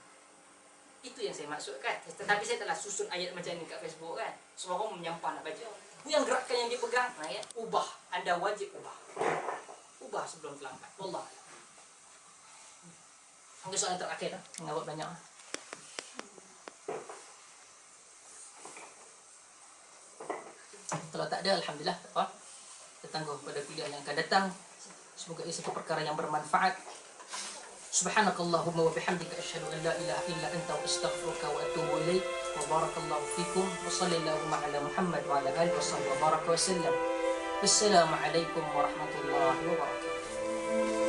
Itu yang saya maksudkan. Tetapi saya telah susun ayat macam ni kat Facebook kan. Semua orang menyampah nak baca. Yang gerakan yang dia pegang, ayat ubah. Anda wajib ubah. Ubah sebelum terlambat. Wallah. Mungkin soalan terakhir lah. Mengawak banyak. Kalau tak ada, alhamdulillah, tak apa. Kita tangguh pada kuliah yang akan datang. Semoga ia satu perkara yang bermanfaat. Subhanakallahumma wa bihamdika asyhadu an la ilaha illa anta wa astaghfiruka wa atubu ilaik. Wa barakallahu fikum wa sallallahu ala Muhammad wa ala alihi wa sahbihi wa baraka wa sallam. Wassalamualaikum warahmatullahi wabarakatuh.